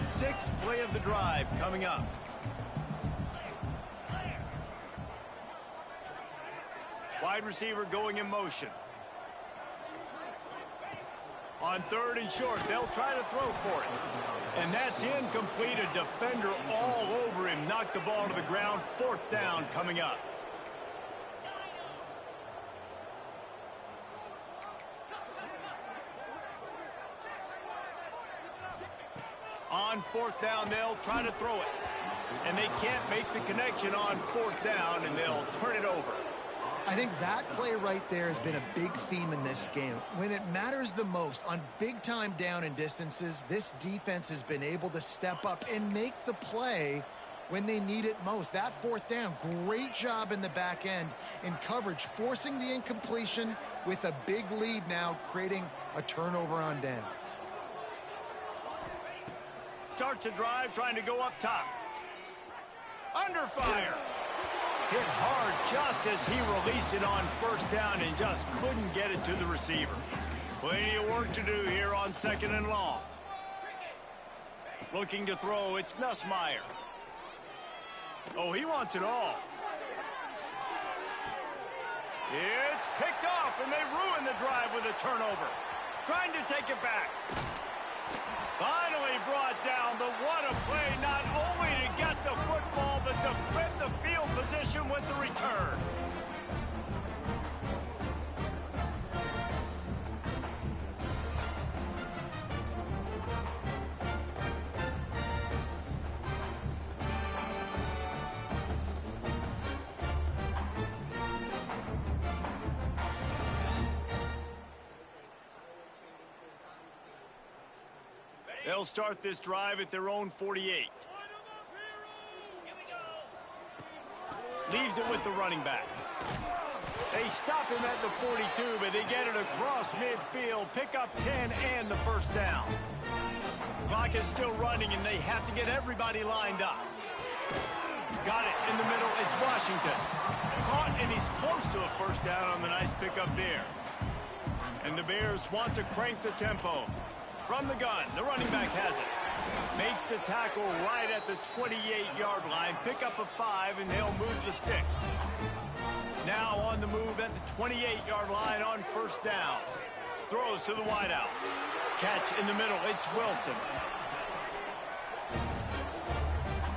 6th play of the drive coming up. Wide receiver going in motion. On 3rd and short, they'll try to throw for it. And that's incomplete. A defender all over him. Knocked the ball to the ground. 4th down coming up. On 4th down, they'll try to throw it. And they can't make the connection on 4th down, and they'll turn it over. I think that play right there has been a big theme in this game. When it matters the most, on big-time down and distances, this defense has been able to step up and make the play when they need it most. That 4th down, great job in the back end in coverage, forcing the incompletion with a big lead now, creating a turnover on downs. Starts a drive, trying to go up top. Under fire. Hit hard just as he released it on 1st down and just couldn't get it to the receiver. Plenty of work to do here on 2nd and long. Looking to throw, it's Nussmeier. Oh, he wants it all. It's picked off, and they ruin the drive with a turnover. Trying to take it back. Finally brought down, but what a play, not only to get the football, but to flip the field position with the return. They'll start this drive at their own 48. Leaves it with the running back. They stop him at the 42, but they get it across midfield, pick up 10 and the 1st down. Clock is still running, and they have to get everybody lined up. Got it in the middle. It's Washington. Caught, and he's close to a 1st down on the nice pickup there. And the Bears want to crank the tempo. From the gun, the running back has it. Makes the tackle right at the 28-yard line. Pick up a 5, and they'll move the sticks. Now on the move at the 28-yard line on 1st down. Throws to the wideout. Catch in the middle. It's Wilson.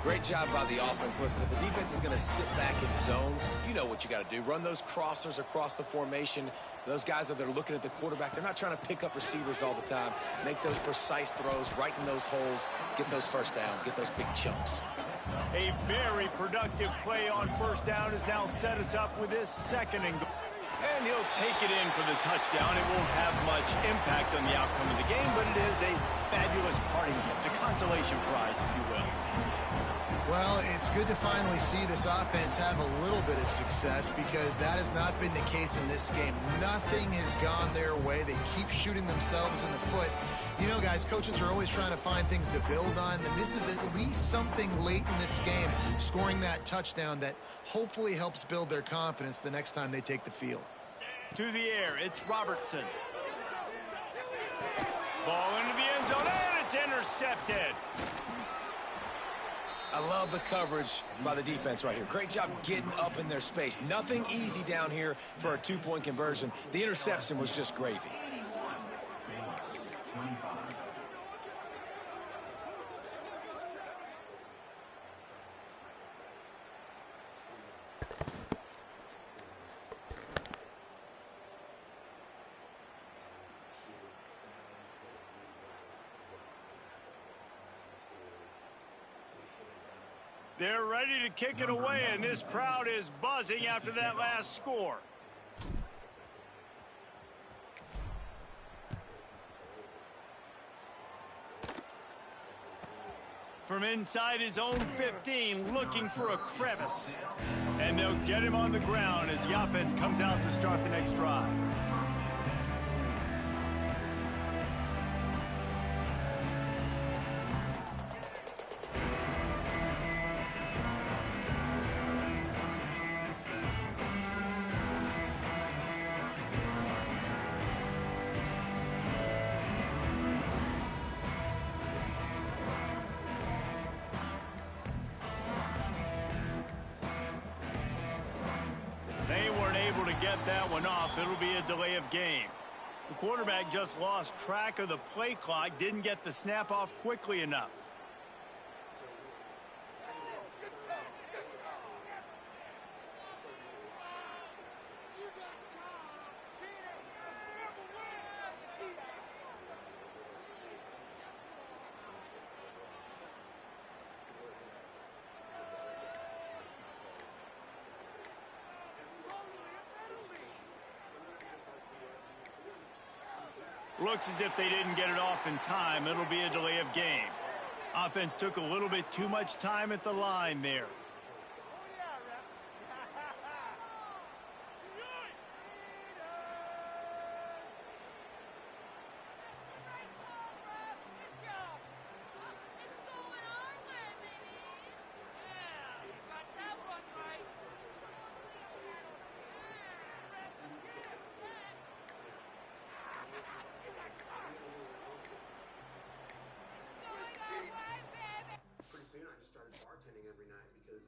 Great job by the offense. Listen, if the defense is going to sit back in zone, you know what you got to do. Run those crossers across the formation. Those guys that are looking at the quarterback, they're not trying to pick up receivers all the time. Make those precise throws, right in those holes, get those 1st downs, get those big chunks. A very productive play on 1st down has now set us up with this 2nd and goal. And he'll take it in for the touchdown. It won't have much impact on the outcome of the game, but it is a fabulous parting gift, a consolation prize, if you will. Well, it's good to finally see this offense have a little bit of success, because that has not been the case in this game. Nothing has gone their way. They keep shooting themselves in the foot. You know, guys, coaches are always trying to find things to build on, and this is at least something late in this game, scoring that touchdown that hopefully helps build their confidence the next time they take the field. To the air, it's Robertson. Ball into the end zone, and it's intercepted. I love the coverage by the defense right here. Great job getting up in their space. Nothing easy down here for a 2-point conversion. The interception was just gravy. They're ready to kick it away, and this crowd is buzzing after that last score. From inside his own 15, looking for a crevice. And they'll get him on the ground as the offense comes out to start the next drive. They weren't able to get that one off. It'll be a delay of game. The quarterback just lost track of the play clock, didn't get the snap off quickly enough. Looks as if they didn't get it off in time. It'll be a delay of game. Offense took a little bit too much time at the line there. Pretty soon I just started bartending every night because